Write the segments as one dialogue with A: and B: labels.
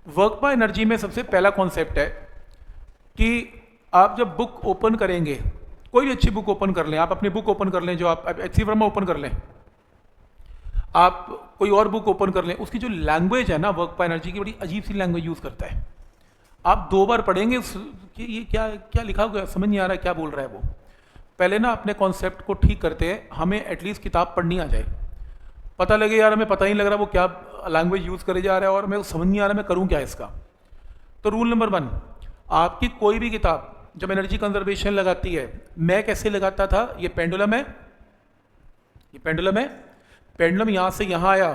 A: Work by energy में सबसे पहला कॉन्सेप्ट है कि आप जब बुक ओपन करेंगे, कोई भी अच्छी बुक ओपन कर लें, आप अपनी बुक ओपन कर लें, जो आप एच.सी. वर्मा ओपन कर लें, आप कोई और बुक ओपन कर लें, उसकी जो लैंग्वेज है ना वर्क बाय एनर्जी की, बड़ी अजीब सी लैंग्वेज यूज़ करता है। आप 2 बार पढ़ेंगे कि ये क्या क्या लिखा हुआ है, समझ नहीं आ रहा है क्या बोल रहा है वो। पहले ना अपने कॉन्सेप्ट को ठीक करते हैं, हमें एटलीस्ट किताब पढ़नी आ जाए, पता लगे यार हमें पता ही नहीं लग रहा वो क्या लैंग्वेज यूज़ करे जा रहा है और मैं समझ नहीं आ रहा मैं करूँ क्या इसका। तो रूल नंबर 1, आपकी कोई भी किताब जब एनर्जी कंजर्वेशन लगाती है, मैं कैसे लगाता था, ये पेंडुलम है, ये पेंडुलम है, पेंडुलम यहाँ से यहाँ आया,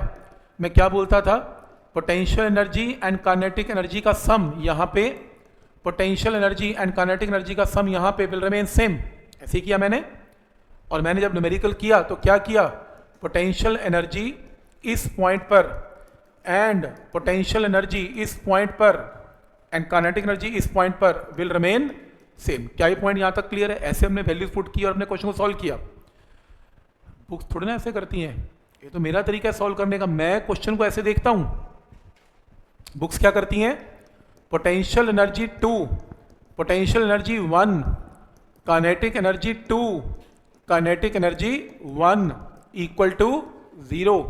A: मैं क्या बोलता था, potential energy and kinetic energy का सम यहाँ पे, potential energy and kinetic energy का सम यहाँ पे विल रिमेन सेम। ऐसे ही किया मैंने, और मैंने जब न्यूमेरिकल किया तो क्या किया, पोटेंशियल एनर्जी इस पॉइंट पर एंड पोटेंशियल एनर्जी इस पॉइंट पर एंड काइनेटिक एनर्जी इस पॉइंट पर विल रिमेन सेम। क्या ये पॉइंट यहाँ तक क्लियर है? ऐसे हमने वैल्यूज पुट की और अपने क्वेश्चन को सॉल्व किया। बुक्स थोड़ी ना ऐसे करती हैं, ये तो मेरा तरीका है सॉल्व करने का, मैं क्वेश्चन को ऐसे देखता हूं। बुक्स क्या करती हैं, potential energy 2, potential energy 1, kinetic energy 2, kinetic energy 1 equal to 0।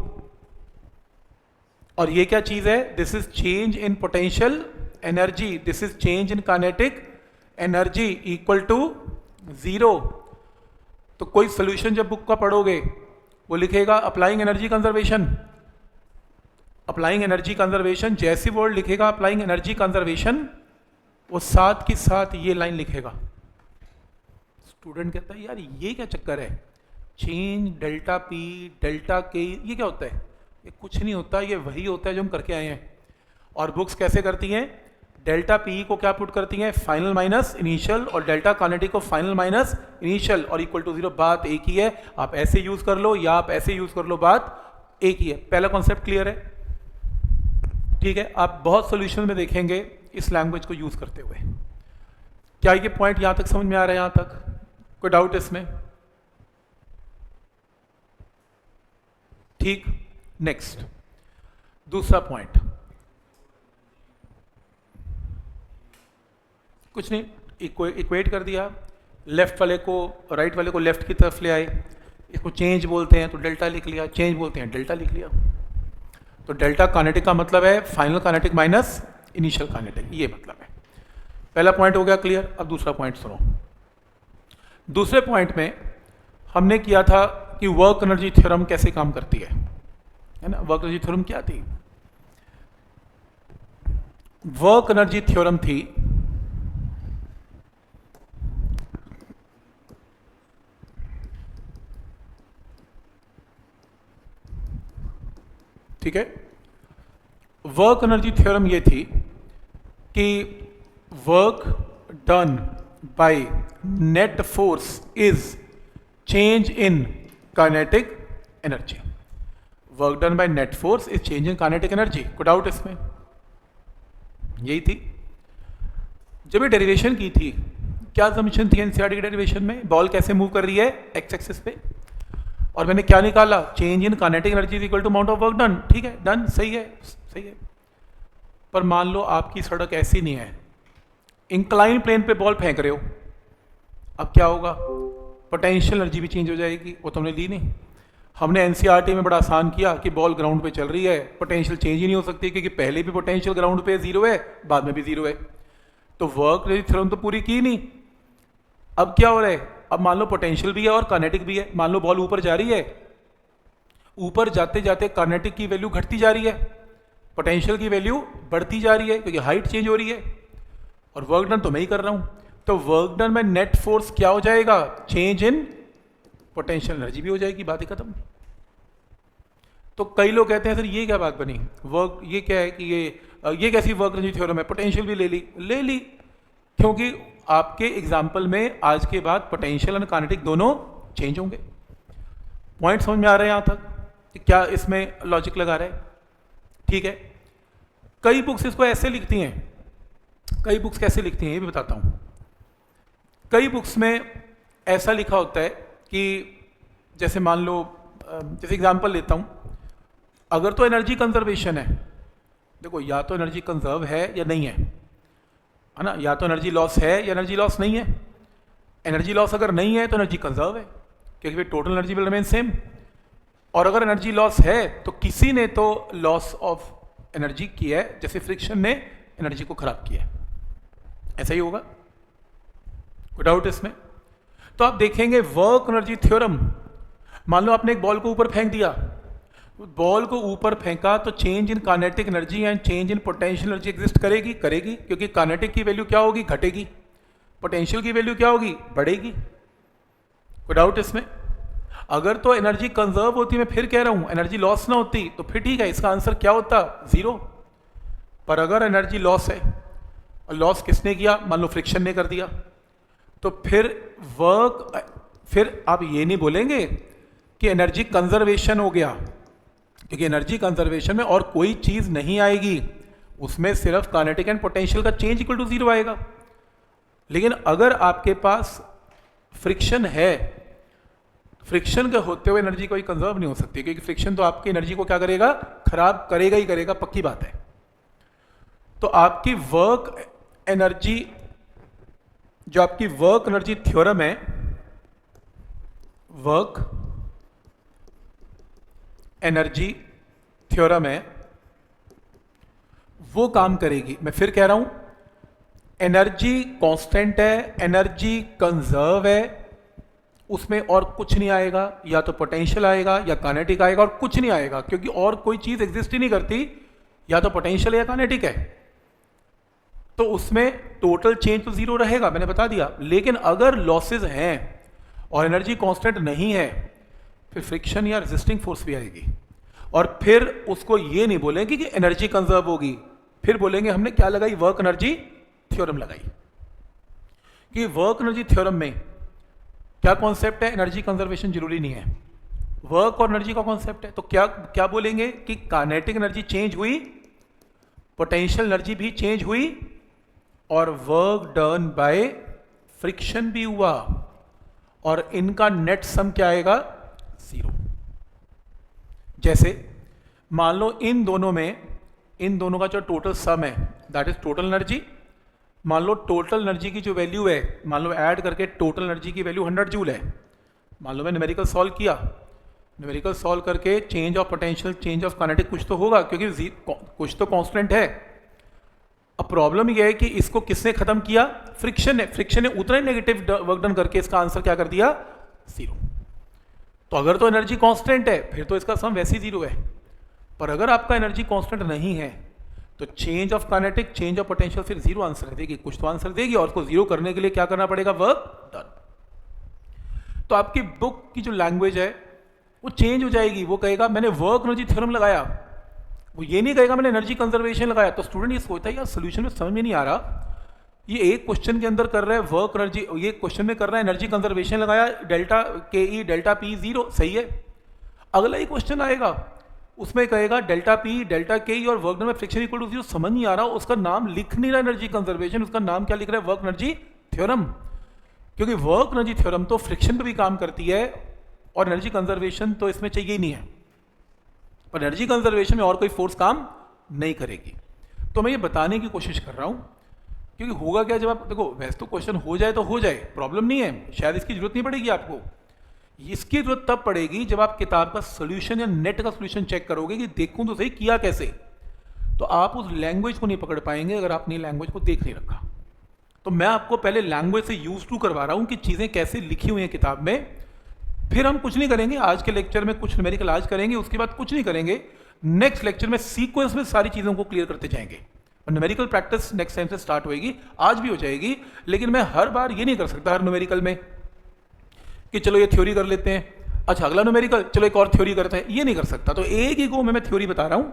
A: और ये क्या चीज है, this is change in potential energy, this is change in kinetic energy equal to 0। तो कोई सोल्यूशन जब बुक का पढ़ोगे वो लिखेगा applying energy conservation, applying energy conservation, जैसी वर्ड लिखेगा अप्लाइंग एनर्जी कंजर्वेशन, वो साथ के साथ ये लाइन लिखेगा। स्टूडेंट कहता है यार ये क्या चक्कर है, चेंज डेल्टा पी डेल्टा के, ये क्या होता है? ये कुछ नहीं होता, ये वही होता है जो हम करके आए हैं। और बुक्स कैसे करती हैं, डेल्टा पी को क्या पुट करती हैं, फाइनल माइनस इनिशियल, और डेल्टा काइनेटिक को फाइनल माइनस इनिशियल और इक्वल टू 0। बात एक ही है, आप ऐसे यूज कर लो या आप ऐसे यूज कर लो, बात एक ही है। पहला कॉन्सेप्ट क्लियर है? ठीक है, आप बहुत सॉल्यूशन में देखेंगे इस लैंग्वेज को यूज करते हुए। क्या ये पॉइंट यहां तक समझ में आ रहा है? यहां तक कोई डाउट इसमें? ठीक, नेक्स्ट दूसरा पॉइंट, कुछ नहीं, इक्वेट कर दिया, लेफ्ट वाले को राइट वाले को लेफ्ट की तरफ ले आए, इसको चेंज बोलते हैं तो डेल्टा लिख लिया, चेंज बोलते हैं डेल्टा लिख लिया। तो डेल्टा काइनेटिक का मतलब है final kinetic minus initial kinetic, ये मतलब है। पहला पॉइंट हो गया क्लियर। अब दूसरा पॉइंट सुनो। दूसरे पॉइंट में हमने किया था कि वर्क एनर्जी थ्योरम कैसे काम करती है ना। वर्क एनर्जी थ्योरम क्या थी? वर्क एनर्जी थ्योरम थी ठीक है, वर्क एनर्जी थ्योरम ये थी कि work done by net force is change in kinetic energy. Work done by net force is change in kinetic energy, कोई डाउट इसमें? यही थी। जब ये डेरिवेशन की थी, क्या असम्पशन थी एनसीईआरटी की डेरिवेशन में? बॉल कैसे मूव कर रही है एक्स एक्सिस पे, और मैंने क्या निकाला, change in kinetic energy is equal to amount of work done. ठीक है, डन, सही है, सही है। पर मान लो आपकी सड़क ऐसी नहीं है, इंक्लाइन प्लेन पे बॉल फेंक रहे हो, अब क्या होगा, पोटेंशियल एनर्जी भी चेंज हो जाएगी। वो तुमने ली नहीं। हमने एनसीईआरटी में बड़ा आसान किया कि बॉल ग्राउंड पे चल रही है, पोटेंशियल चेंज ही नहीं हो सकती, क्योंकि पहले भी पोटेंशियल ग्राउंड पे 0 है, बाद में भी 0 है। तो वर्क थ्योरम तो पूरी की नहीं। अब क्या हो रहा है, अब मान लो पोटेंशियल भी है और काइनेटिक भी है। मान लो बॉल ऊपर जा रही है, ऊपर जाते जाते काइनेटिक की वैल्यू घटती जा रही है, पोटेंशियल की वैल्यू बढ़ती जा रही है, क्योंकि हाइट चेंज हो रही है, और वर्क डन तो मैं ही कर रहा हूं। तो वर्क डन में नेट फोर्स क्या हो जाएगा, चेंज इन पोटेंशियल एनर्जी भी हो जाएगी, बात ही खत्म। तो कई लोग कहते हैं सर ये क्या बात बनी, वर्क ये क्या है कि ये कैसी वर्क एनर्जी थ्योरम है, पोटेंशियल भी ले ली, क्योंकि आपके एग्जाम्पल में आज के बाद पोटेंशियल और काइनेटिक दोनों चेंज होंगे। पॉइंट समझ में आ रहे हैं यहां तक? क्या इसमें लॉजिक लगा रहा है? ठीक है। कई बुक्स इसको ऐसे लिखती हैं, कई बुक्स कैसे लिखती हैं ये भी बताता हूं। कई बुक्स में ऐसा लिखा होता है कि जैसे मान लो, जैसे एग्जांपल लेता हूं, अगर तो एनर्जी कंजर्वेशन है, देखो या तो एनर्जी कंजर्व है या नहीं है ना, या तो एनर्जी लॉस है या एनर्जी लॉस नहीं है। एनर्जी लॉस अगर नहीं है तो एनर्जी कंजर्व है, क्योंकि फिर total energy will remain same. और अगर एनर्जी लॉस है तो किसी ने तो लॉस ऑफ एनर्जी किया है, जैसे फ्रिक्शन ने एनर्जी को खराब किया है, ऐसा ही होगा, कोई डाउट इसमें? तो आप देखेंगे वर्क एनर्जी थ्योरम, मान लो आपने एक बॉल को ऊपर फेंक दिया, बॉल को ऊपर फेंका तो change in kinetic energy and change in potential energy exist करेगी, क्योंकि काइनेटिक की वैल्यू क्या होगी, घटेगी, पोटेंशियल की वैल्यू क्या होगी, बढ़ेगी। कोई डाउट इसमें? अगर तो एनर्जी कंजर्व होती, मैं फिर कह रहा हूं एनर्जी लॉस ना होती, तो फिर ठीक है, इसका आंसर क्या होता, 0। पर अगर एनर्जी लॉस है, और लॉस किसने किया, मान लो फ्रिक्शन ने कर दिया, तो फिर आप ये नहीं बोलेंगे कि एनर्जी कंजर्वेशन हो गया, क्योंकि एनर्जी कंजर्वेशन में और कोई चीज नहीं आएगी, उसमें सिर्फ काइनेटिक एंड पोटेंशियल का चेंज इक्वल टू 0 आएगा। लेकिन अगर आपके पास फ्रिक्शन है, फ्रिक्शन के होते हुए एनर्जी कोई कंजर्व नहीं हो सकती, क्योंकि फ्रिक्शन तो आपकी एनर्जी को क्या करेगा, खराब करेगा ही करेगा, पक्की बात है। तो आपकी वर्क एनर्जी, जो आपकी वर्क एनर्जी थ्योरम है, वर्क एनर्जी थ्योरम है, वो काम करेगी। मैं फिर कह रहा हूं, एनर्जी कांस्टेंट है, एनर्जी कंजर्व है, उसमें और कुछ नहीं आएगा, या तो पोटेंशियल आएगा या काइनेटिक आएगा, और कुछ नहीं आएगा, क्योंकि और कोई चीज एग्जिस्ट ही नहीं करती, या तो पोटेंशियल या काइनेटिक है, तो उसमें टोटल चेंज तो 0 रहेगा, मैंने बता दिया। लेकिन अगर लॉसेज हैं और एनर्जी कांस्टेंट नहीं है, फिर फ्रिक्शन या रेजिस्टिंग फोर्स भी आएगी, और फिर उसको ये नहीं बोलेंगे कि एनर्जी कंजर्व होगी, फिर बोलेंगे हमने क्या लगाई, वर्क एनर्जी थ्योरम लगाई। कि वर्क एनर्जी थ्योरम में क्या कॉन्सेप्ट है, एनर्जी कंजर्वेशन जरूरी नहीं है, वर्क और एनर्जी का कॉन्सेप्ट है। तो क्या क्या बोलेंगे कि काइनेटिक एनर्जी चेंज हुई, पोटेंशियल एनर्जी भी चेंज हुई, और वर्क डन बाय फ्रिक्शन भी हुआ, और इनका नेट सम क्या आएगा, 0। जैसे मान लो इन दोनों का जो टोटल सम है, दैट इज टोटल एनर्जी। मान लो टोटल एनर्जी की जो वैल्यू है, मान लो ऐड करके टोटल एनर्जी की वैल्यू 100 जूल है। मान लो मैं न्यूमेरिकल सॉल्व किया, न्यूमेरिकल सॉल्व करके change of potential, change of kinetic कुछ तो होगा, क्योंकि कुछ तो कांस्टेंट है। अब प्रॉब्लम यह है कि इसको किसने खत्म किया, फ्रिक्शन ने। फ्रिक्शन ने उतना ही नेगेटिव वर्क डन करके इसका आंसर क्या कर दिया, 0। तो अगर तो एनर्जी कांस्टेंट है, फिर तो इसका सम वैसे ही 0 है। पर अगर आपका एनर्जी कांस्टेंट नहीं है, तो change of kinetic, change of potential फिर 0 आंसर देगी, कुछ तो आंसर देगी, और उसको 0 करने के लिए क्या करना पड़ेगा, वर्क डन। तो आपकी बुक की जो लैंग्वेज है वो चेंज हो जाएगी। वो कहेगा मैंने वर्क एनर्जी थ्योरम लगाया, वो ये नहीं कहेगा मैंने एनर्जी कंजर्वेशन लगाया। तो स्टूडेंट ये सोचता है यार सोल्यूशन में समझ में नहीं आ रहा, ये एक क्वेश्चन के अंदर कर रहा है वर्क एनर्जी, ये क्वेश्चन में कर रहा है एनर्जी कंजर्वेशन लगाया, डेल्टा के ई डेल्टा पी 0, सही है। अगला ही क्वेश्चन आएगा, उसमें कहेगा डेल्टा पी डेल्टा के ई और वर्क डन में फ्रिक्शन इक्वल टू 0, समझ नहीं आ रहा, उसका नाम लिख नहीं रहा एनर्जी कंजर्वेशन, उसका नाम क्या लिख रहा है, वर्क एनर्जी थ्योरम। क्योंकि वर्क एनर्जी थ्योरम तो फ्रिक्शन पे भी काम करती है, और एनर्जी कंजर्वेशन तो इसमें चाहिए ही नहीं है, पर एनर्जी कंजर्वेशन में और कोई फोर्स काम नहीं करेगी। तो मैं ये बताने की कोशिश कर रहा हूं, क्योंकि होगा क्या, जब आप देखो वैसे तो क्वेश्चन हो जाए तो हो जाए, प्रॉब्लम नहीं है, शायद इसकी जरूरत नहीं पड़ेगी आपको। इसकी जरूरत तब पड़ेगी जब आप किताब का सोल्यूशन या नेट का सोल्यूशन चेक करोगे कि देखूं तो सही किया कैसे। तो आप उस लैंग्वेज को नहीं पकड़ पाएंगे अगर आपने लैंग्वेज को देख नहीं रखा। तो मैं आपको पहले लैंग्वेज से यूज टू करवा रहा हूं कि चीजें कैसे लिखी हुई हैं किताब में। फिर हम कुछ नहीं करेंगे, आज के लेक्चर में कुछ न्यूमेरिकल आज करेंगे, उसके बाद कुछ नहीं करेंगे। नेक्स्ट लेक्चर में सीक्वेंस में सारी चीजों को क्लियर करते जाएंगे, और न्यूमेरिकल प्रैक्टिस नेक्स्ट टाइम से स्टार्ट होएगी, आज भी हो जाएगी। लेकिन मैं हर बार ये नहीं कर सकता हर न्यूमेरिकल में कि चलो ये थ्योरी कर लेते हैं, अच्छा अगला न्यूमेरिकल चलो एक और थ्योरी करते हैं, ये नहीं कर सकता। तो एक ही गो में मैं थ्योरी बता रहा हूं,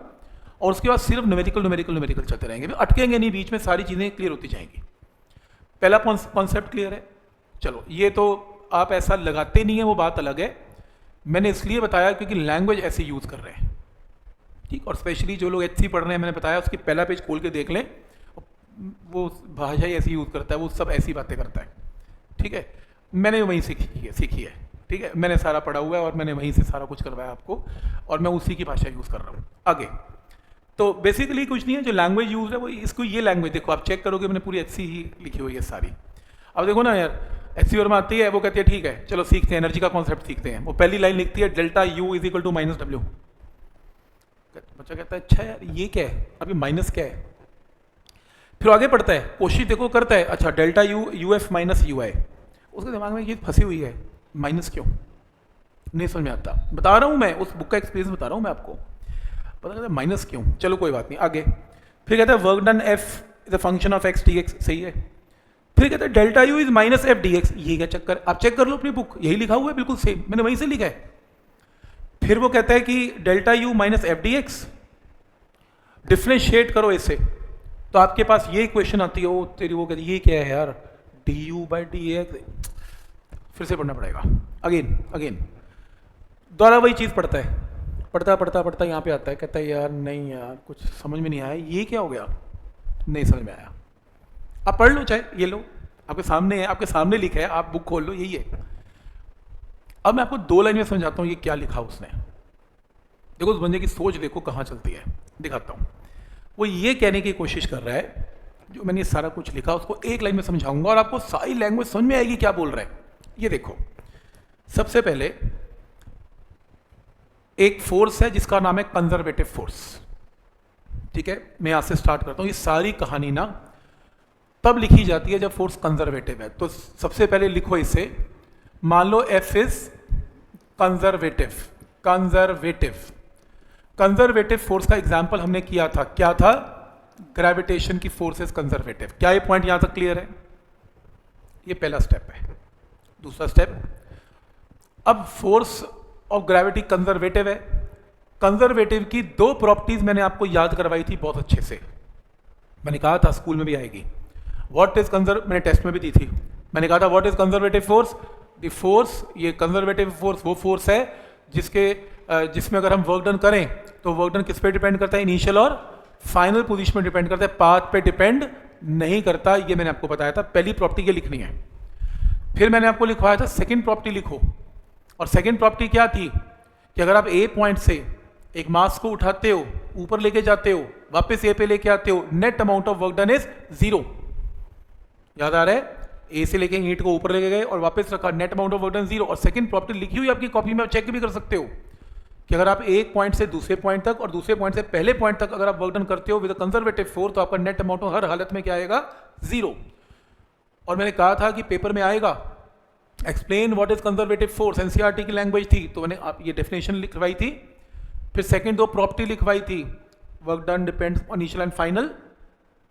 A: और उसके बाद सिर्फ न्यूमेरिकल न्यूमेरिकल न्यूमेरिकल चलते रहेंगे, अटकेंगे नहीं, बीच में सारी चीजें क्लियर होती जाएंगी। पहला कॉन्सेप्ट क्लियर है। चलो ये तो आप ऐसा लगाते नहीं है, वो बात अलग है, मैंने इसलिए बताया क्योंकि लैंग्वेज ऐसे यूज कर रहे हैं, ठीक। और स्पेशली जो लोग एचसी पढ़ रहे हैं, मैंने बताया उसकी पहला पेज खोल के देख लें, वो भाषा ही ऐसी यूज करता है, वो सब ऐसी बातें करता है, ठीक है। मैंने वहीं सीखी है, ठीक है, मैंने सारा पढ़ा हुआ है और मैंने वहीं से सारा कुछ करवाया आपको, और मैं उसी की भाषा यूज कर रहा हूँ। आगे तो बेसिकली कुछ नहीं है, जो लैंग्वेज यूज है वो इसको, ये लैंग्वेज देखो आप चेक करोगे, मैंने पूरी एचसी ही लिखी हुई है सारी। अब देखो ना यार, एचसी वर्मा आती है, वो कहती है ठीक है चलो सीखते हैं, एनर्जी का कॉन्सेप्ट सीखते हैं। वो पहली लाइन लिखती है delta u is equal to minus डब्ल्यू। बच्चा कहता है अच्छा यार ये क्या है, अभी माइनस क्या है। फिर आगे पढ़ता है, कोशिश देखो करता है, अच्छा delta U U F minus U I. उसके दिमाग में ये फंसी हुई है, माइनस क्यों, नहीं समझ में आता। बता रहा हूँ मैं, उस बुक का एक्सपीरियंस बता रहा हूँ मैं आपको। पता कहता है माइनस क्यों, चलो कोई बात नहीं आगे। फिर कहता है work done F is a function of x d x, सही है। फिर कहता है delta u is minus F D x, ये क्या चक्कर, आप चेक कर लो अपनी बुक, यही लिखा हुआ है बिल्कुल सेम, मैंने वहीं से लिखा है। फिर वो कहता है कि delta U minus F D x differentiate करो इससे, तो आपके पास ये इक्वेशन आती है, वो तेरी वो कहती है ये क्या है यार, D u by d x. फिर से पढ़ना पड़ेगा, अगेन अगेन दोबारा वही चीज़ पढ़ता है, पढ़ता यहाँ पे आता है, कहता है यार नहीं यार कुछ समझ में नहीं आया, ये क्या हो गया, नहीं समझ में आया। आप पढ़ लो, चाहे ये लो आपके सामने है, आपके सामने लिखा है, आप बुक खोल लो, यही है। अब मैं आपको 2 लाइन में समझाता हूँ ये क्या लिखा उसने। देखो उस बंदे की सोच देखो कहाँ चलती है, दिखाता हूँ। वो ये कहने की कोशिश कर रहा है, जो मैंने सारा कुछ लिखा उसको 1 लाइन में समझाऊंगा और आपको सारी लैंग्वेज समझ में आएगी क्या बोल रहा है। ये देखो, सबसे पहले एक फोर्स है जिसका नाम है कंजर्वेटिव फोर्स, ठीक है। मैं यहां से स्टार्ट करता हूं, ये सारी कहानी ना तब लिखी जाती है जब फोर्स कंजर्वेटिव है। तो सबसे पहले लिखो इसे, मान लो F is conservative, conservative force का एग्जांपल हमने किया था, क्या था, ग्रेविटेशन की फोर्स इज कंजर्वेटिव। क्या ये पॉइंट यहां तक क्लियर है, ये पहला स्टेप है। दूसरा स्टेप, अब फोर्स ऑफ ग्रेविटी कंजर्वेटिव है, कंजर्वेटिव की 2 प्रॉपर्टीज मैंने आपको याद करवाई थी बहुत अच्छे से, मैंने कहा था स्कूल में भी आएगी। व्हाट इज कंजर्व, मैंने टेस्ट में भी दी थी, मैंने कहा था what is conservative force, the force, ये कंजर्वेटिव फोर्स वो फोर्स है जिसमें अगर हम वर्क डन करें तो वर्क डन किस पे डिपेंड करता है, इनिशियल और फाइनल पोजीशन में डिपेंड करता है, पाथ पे डिपेंड नहीं करता। ये मैंने आपको बताया था, पहली प्रॉपर्टी ये लिखनी है। फिर मैंने आपको लिखवाया था सेकंड प्रॉपर्टी लिखो, और सेकंड प्रॉपर्टी क्या थी कि अगर आप ए पॉइंट से एक मास को उठाते हो, ऊपर लेके जाते हो, वापस ए पे लेके आते हो, net amount of work done is 0। याद आ रहा है, ए से लेके ईंट को ऊपर लेके गए और वापस रखा, net amount of work done 0। और सेकंड प्रॉपर्टी लिखी हुई आपकी कॉपी में, आप चेक भी कर सकते हो कि अगर आप एक पॉइंट से दूसरे पॉइंट तक और दूसरे पॉइंट से पहले पॉइंट तक अगर आप वर्क डन करते हो विद कंजर्वेटिव फोर्स, तो आपका नेट अमाउंट हर हालत में क्या आएगा, 0। और मैंने कहा था कि पेपर में आएगा explain what is conservative force, NCERT की लैंग्वेज थी, तो मैंने आप ये डेफिनेशन लिखवाई थी। फिर सेकंड 2 प्रॉपर्टी लिखवाई थी, work done depends on initial and final,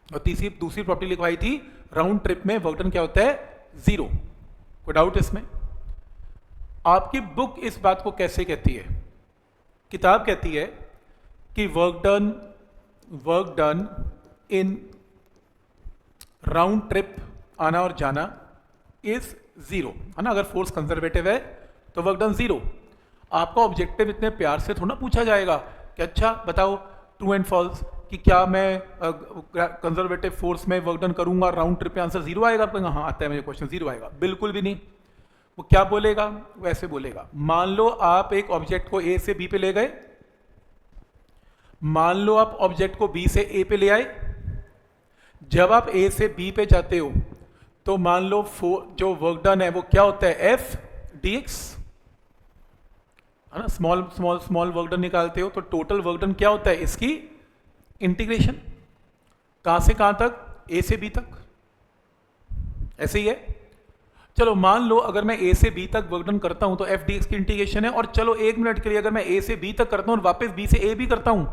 A: और दूसरी प्रॉपर्टी लिखवाई थी राउंड ट्रिप में वर्क डन क्या होता है, 0। कोई डाउट इसमें? आपकी बुक इस बात को कैसे कहती है, किताब कहती है कि work done in round trip, आना और जाना, इज 0, है ना। अगर फोर्स कंजर्वेटिव है तो वर्क डन 0। आपका ऑब्जेक्टिव इतने प्यार से थोड़ा पूछा जाएगा कि अच्छा बताओ ट्रू एंड फॉल्स, कि क्या मैं कंजर्वेटिव फोर्स में वर्क डन करूंगा, राउंड ट्रिप पे आंसर 0 आएगा। आपको हाँ आता है मुझे क्वेश्चन, 0 आएगा, बिल्कुल भी नहीं। वो क्या बोलेगा, वैसे बोलेगा। मान लो आप एक ऑब्जेक्ट को ए से बी पे ले गए, मान लो आप ऑब्जेक्ट को बी से ए पे ले आए, जब आप ए से बी पे जाते हो तो मान लो जो वर्क डन है वो क्या होता है, एफ डी एक्स, है ना। स्मॉल वर्क डन निकालते हो तो टोटल वर्क डन क्या होता है, इसकी इंटीग्रेशन, कहां से कहां तक, ए से बी तक, ऐसे ही है। चलो मान लो अगर मैं ए से बी तक वर्क डन करता हूं तो एफ डी एक्स की इंटीग्रेशन है, और चलो 1 मिनट के लिए अगर मैं ए से बी तक करता हूं और वापस बी से ए भी करता हूं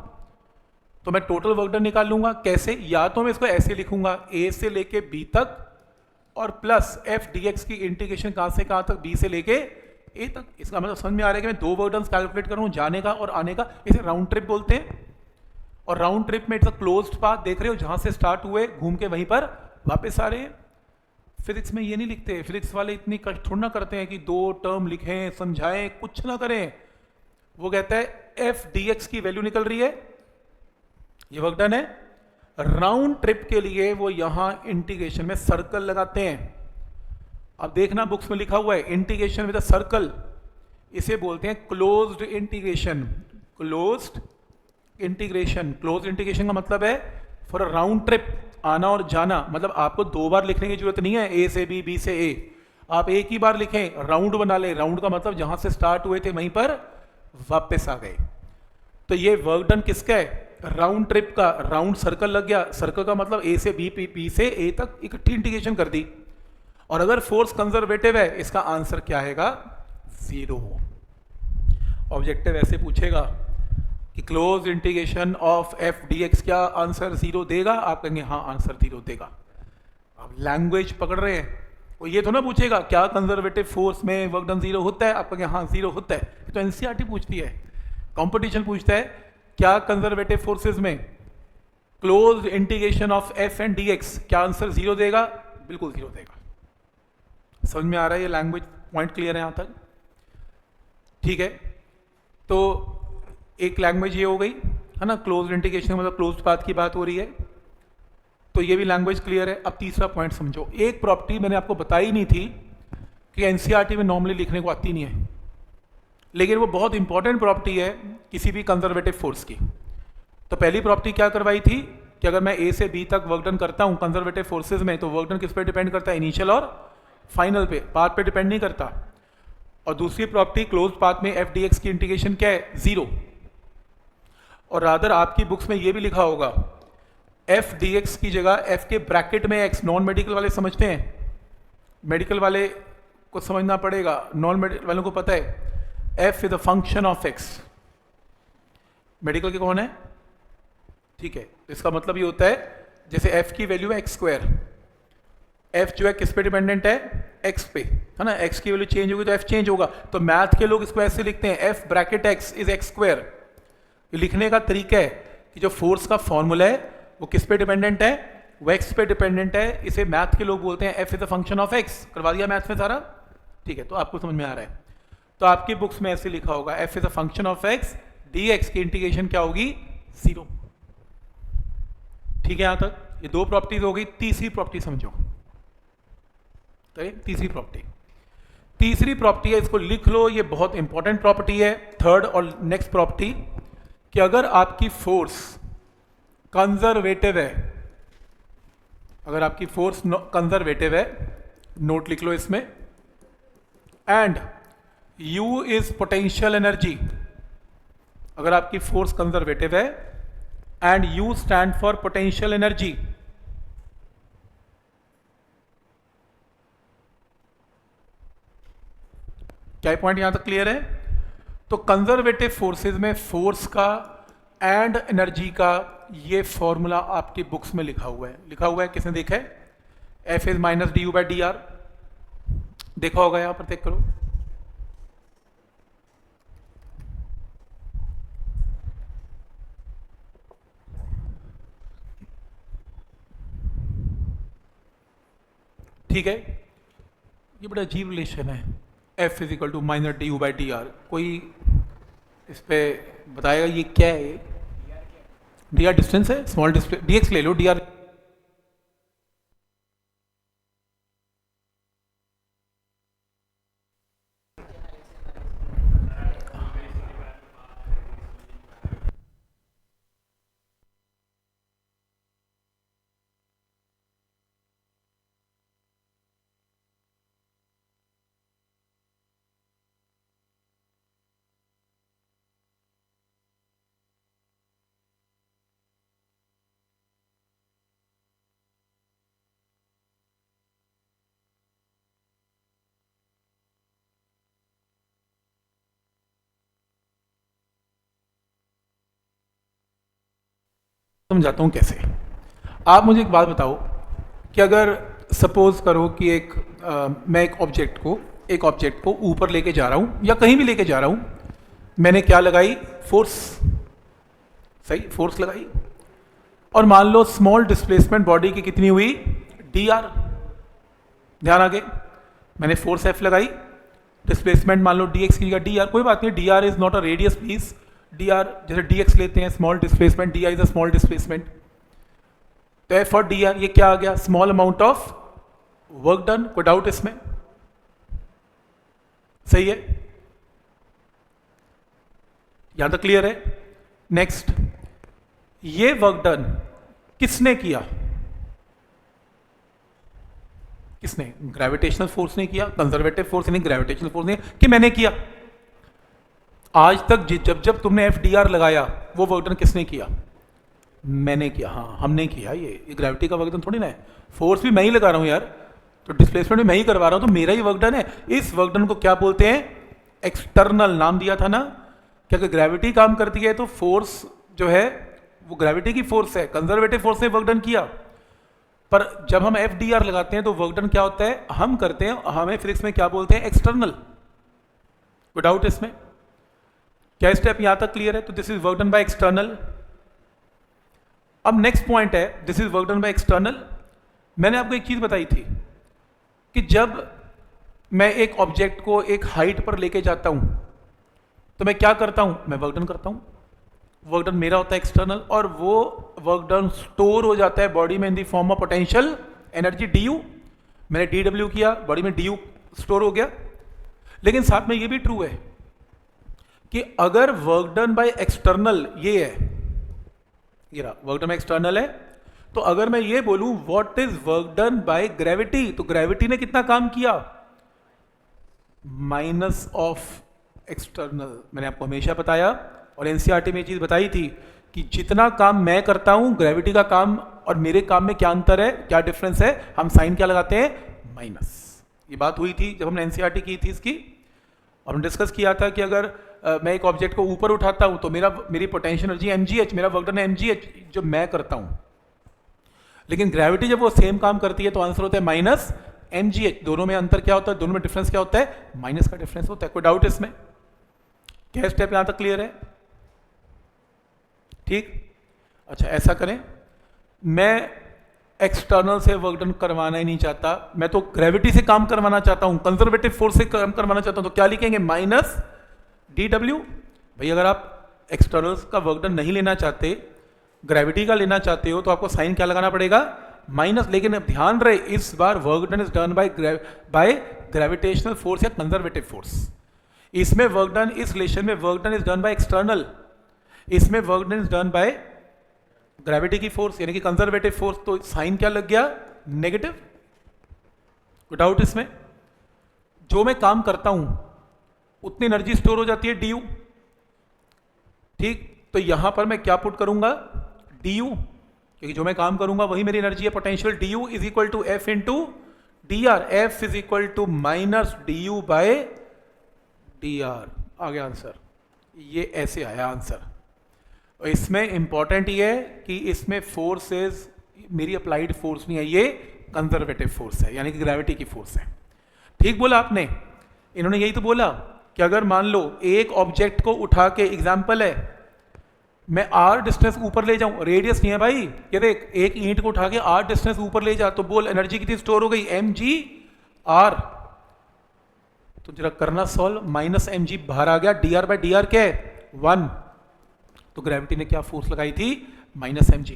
A: तो मैं टोटल वर्क डन निकाल लूंगा। कैसे, या तो मैं इसको ऐसे लिखूंगा, ए से लेके बी तक और प्लस एफ डी एक्स की इंटीग्रेशन कहां से कहां तक, बी से लेके ए तक। इसका मतलब समझ में आ रहा है कि मैं 2 वर्क डन कैलकुलेट कर रहा हूं, जाने का और आने का। इसे राउंड ट्रिप बोलते हैं, और राउंड ट्रिप में इट्स अ क्लोज्ड पाथ, देख रहे हो, जहां से स्टार्ट हुए घूम के वहीं पर वापस आ रहे हैं। फिजिक्स में ये नहीं लिखते, फिजिक्स वाले इतनी कष्ट थोड़ा ना करते हैं कि 2 टर्म लिखें, समझाएं, कुछ ना करें। वो कहता है एफ डी एक्स की वैल्यू निकल रही है, ये वर्क डन है। राउंड ट्रिप के लिए वो यहां इंटीग्रेशन में सर्कल लगाते हैं। अब देखना बुक्स में लिखा हुआ है इंटीग्रेशन विद अ सर्कल, इसे बोलते हैं closed integration, closed integration, close integration का मतलब है फॉर अ राउंड ट्रिप, आना और जाना, मतलब आपको दो बार लिखने की जरूरत नहीं है ए से बी, बी से ए, आप एक ही बार लिखें, राउंड बना लें। राउंड का मतलब जहां से स्टार्ट हुए थे वहीं पर वापस आ गए। तो ये वर्क डन किसका है? राउंड ट्रिप का। राउंड सर्कल लग गया, सर्कल का मतलब ए से बी, बी से ए तक इकट्ठी इंटीग्रेशन कर दी। और अगर फोर्स कंजर्वेटिव है, इसका आंसर क्या आएगा? 0। ऑब्जेक्टिव ऐसे पूछेगा कि close integration of F D x, क्या आंसर 0 देगा? आप कहेंगे हाँ आंसर 0 देगा। आप लैंग्वेज पकड़ रहे हैं। वो ये तो ना पूछेगा क्या कंजर्वेटिव फोर्स में वर्क डन 0 होता है, आप कहेंगे हाँ 0 होता है। तो एनसीईआरटी पूछती है, कंपटीशन पूछता है क्या कंजर्वेटिव फोर्सेस में close integration of F and D x, क्या आंसर 0 देगा? बिल्कुल 0 देगा। समझ में आ रहा है? ये लैंग्वेज पॉइंट क्लियर है यहां तक? ठीक है, तो एक लैंग्वेज ये हो गई है ना, क्लोज इंटीग्रेशन मतलब क्लोज पाथ की बात हो रही है, तो ये भी लैंग्वेज क्लियर है। अब तीसरा पॉइंट समझो। एक प्रॉपर्टी मैंने आपको बताई नहीं थी कि एनसीईआरटी में नॉर्मली लिखने को आती नहीं है, लेकिन वो बहुत इंपॉर्टेंट प्रॉपर्टी है किसी भी कंजर्वेटिव फोर्स की। तो पहली प्रॉपर्टी क्या करवाई थी कि अगर मैं ए से बी तक वर्क डन करता हूं कंजर्वेटिव फोर्सेज में, तो वर्क डन किस पे डिपेंड करता है? इनिशियल और फाइनल पे, पाथ पे डिपेंड नहीं करता। और दूसरी प्रॉपर्टी क्लोज पाथ में एफ डी एक्स की इंटीग्रेशन क्या है? 0। और रादर आपकी बुक्स में ये भी लिखा होगा एफ डी एक्स की जगह एफ के ब्रैकेट में एक्स। नॉन मेडिकल वाले समझते हैं, मेडिकल वाले को समझना पड़ेगा। नॉन मेडिकल वालों को पता है f is a function of x. Medical के कौन है? ठीक है, तो इसका मतलब ये होता है जैसे एफ की वैल्यू है एक्स स्क्वायर, एफ जो है किस पे डिपेंडेंट है? एक्स पे, है ना। एक्स की वैल्यू चेंज होगी तो एफ चेंज होगा। तो मैथ के लोग इसको ऐसे लिखते हैं F bracket x is x square. ये लिखने का तरीका है कि जो फोर्स का फॉर्मूला है वो किस पे डिपेंडेंट है? वो एक्स पे डिपेंडेंट है। इसे मैथ के लोग बोलते हैं F is a function of x. करवा दिया मैथ में सारा? ठीक है, तो आपको समझ में आ रहा है। तो आपकी बुक्स में ऐसे लिखा होगा F is a function of x, d x की इंटीग्रेशन क्या होगी? 0। ठीक है यहां तक? ये दो प्रॉपर्टीज हो गई। तीसरी प्रॉपर्टी समझो। तो ये तीसरी प्रॉपर्टी है, इसको लिख लो, ये बहुत इंपॉर्टेंट प्रॉपर्टी है। थर्ड और नेक्स्ट प्रॉपर्टी कि अगर आपकी फोर्स कंजर्वेटिव है, अगर आपकी फोर्स कंजर्वेटिव है, नोट लिख लो इसमें, and U is potential energy, अगर आपकी फोर्स कंजर्वेटिव है and U stand for potential energy, क्या पॉइंट यहां तक क्लियर है? तो कंजर्वेटिव फोर्सेस में फोर्स का एंड एनर्जी का ये फॉर्मूला आपकी बुक्स में लिखा हुआ है। किसने देखा है? F is minus d u by d are, देखा होगा, यहां पर देख करो। ठीक है, ये बड़ा अजीब रिलेशन है, f is equal to minus d u by d r. कोई इस पे बताएगा ये क्या है? डी आर डिस्टेंस है, स्मॉल डिस्टेंस, डी एक्स ले लो, डी आर समझाता हूँ कैसे। आप मुझे एक बात बताओ कि अगर सपोज करो कि मैं एक ऑब्जेक्ट को ऊपर लेके जा रहा हूँ या कहीं भी लेके जा रहा हूँ, मैंने क्या लगाई? फोर्स। सही, फोर्स लगाई। और मान लो स्मॉल डिस्प्लेसमेंट बॉडी की कितनी हुई? D R. ध्यान आगे, मैंने फोर्स एफ लगाई, डिस्प्लेसमेंट मान लो डी एक्स की जगह डी आर। कोई बात नहीं, D R is not a radius please. D R जैसे डी एक्स लेते हैं small displacement, D R is a small displacement. तो एफ और डी आर ये क्या आ गया? Small amount of work done. कोई डाउट इसमें? सही है, यहां तक क्लियर है? नेक्स्ट, ये वर्क डन किसने किया? किसने? ग्रेविटेशनल फोर्स ने किया, कंजर्वेटिव फोर्स यानी ग्रेविटेशनल फोर्स ने, कि मैंने किया? आज तक जब जब तुमने FDR लगाया वो वर्क डन किसने किया? मैंने किया। हाँ, हमने किया। ये ग्रेविटी का वर्क डन थोड़ी ना है, फोर्स भी मैं ही लगा रहा हूं यार, तो डिस्प्लेसमेंट भी मैं ही करवा रहा हूं, तो मेरा ही वर्क डन है। इस वर्क डन को क्या बोलते हैं? एक्सटर्नल। नाम दिया था ना कि अगर ग्रेविटी काम करती है तो फोर्स जो है वो ग्रेविटी की फोर्स है, कंजर्वेटिव फोर्स ने वर्क डन किया। पर जब हम FDR लगाते हैं तो वर्क डन क्या होता है? हम करते हैं, हमें फिजिक्स में क्या बोलते हैं? एक्सटर्नल। कोई डाउट इसमें? क्या स्टेप यहां तक क्लियर है? तो this is work done by external. अब नेक्स्ट पॉइंट है, this is work done by external. मैंने आपको एक चीज बताई थी कि जब मैं एक ऑब्जेक्ट को एक हाइट पर लेके जाता हूं तो मैं क्या करता हूं? मैं वर्क डन करता हूं। वर्क डन मेरा होता है एक्सटर्नल, और वो वर्क डन स्टोर हो जाता है बॉडी में in the form of potential energy du। मैंने dw किया, बॉडी में du स्टोर हो गया। लेकिन साथ में ये भी ट्रू है कि अगर वर्क डन बाय एक्सटर्नल ये है, ये रहा वर्क डन बाय एक्सटर्नल है, तो अगर मैं ये बोलूं what is work done by gravity, तो ग्रेविटी ने कितना काम किया? Minus of external. मैंने आपको हमेशा बताया और एनसीईआरटी में ये चीज बताई थी कि जितना काम मैं करता हूं, ग्रेविटी का काम और मेरे काम में क्या अंतर है, क्या डिफरेंस है? हम साइन क्या लगाते हैं? माइनस। ये बात हुई थी जब हमने एनसीईआरटी की थी इसकी, और हमने डिस्कस किया था कि अगर मैं एक ऑब्जेक्ट को ऊपर उठाता हूं तो मेरी पोटेंशियल एनर्जी mgh, मेरा वर्क डन है mgh जो मैं करता हूं। लेकिन ग्रेविटी जब वो सेम काम करती है तो आंसर होता है माइनस mgh। दोनों में अंतर क्या होता है? दोनों में डिफरेंस क्या होता है? माइनस का डिफरेंस होता है। कोई डाउट इसमें? क्या स्टेप यहां तक क्लियर है? ठीक। अच्छा, ऐसा करें, मैं एक्सटर्नल से वर्क डन करवाना ही नहीं चाहता, मैं तो ग्रेविटी से काम करवाना चाहता हूं, कंजर्वेटिव फोर्स से काम करवाना चाहता हूं, तो क्या लिखेंगे? Minus dw। भाई अगर आप एक्सटर्नल का वर्क डन नहीं लेना चाहते, ग्रेविटी का लेना चाहते हो, तो आपको साइन क्या लगाना पड़ेगा? माइनस। लेकिन अब ध्यान रहे, इस बार work done is done by gravitational force या कंजर्वेटिव फोर्स। इसमें वर्क डन, इस रिलेशन में work done is done by external, इसमें work done is done by gravity की फोर्स यानी कि कंजर्वेटिव फोर्स। तो साइन क्या लग गया? नेगेटिव। कोई डाउट इसमें? जो मैं काम करता हूं उतनी एनर्जी स्टोर हो जाती है du। ठीक, तो यहां पर मैं क्या पुट करूंगा? du, क्योंकि जो मैं काम करूंगा वही मेरी एनर्जी है, potential. du is equal to f into dr, f is equal to minus du by dr। आ गया आंसर। ये ऐसे आया आंसर। और इसमें इंपॉर्टेंट ये है कि इसमें फोर्सेस मेरी अप्लाइड फोर्स नहीं है, ये कंजर्वेटिव फोर्स है यानी कि ग्रेविटी की फोर्स है। ठीक बोला आपने? इन्होंने यही तो बोला कि अगर मान लो एक ऑब्जेक्ट को उठा के, एग्जाम्पल है, मैं r डिस्टेंस ऊपर ले जाऊं, रेडियस नहीं है भाई, ये देख, एक ईंट को उठा के r डिस्टेंस ऊपर ले जा, तो बोल एनर्जी कितनी स्टोर हो गई? mgr। तो जरा करना सॉल्व, माइनस mg बाहर आ गया, dr बाय dr क्या है? 1। तो ग्रेविटी ने क्या फोर्स लगाई थी? Minus mg।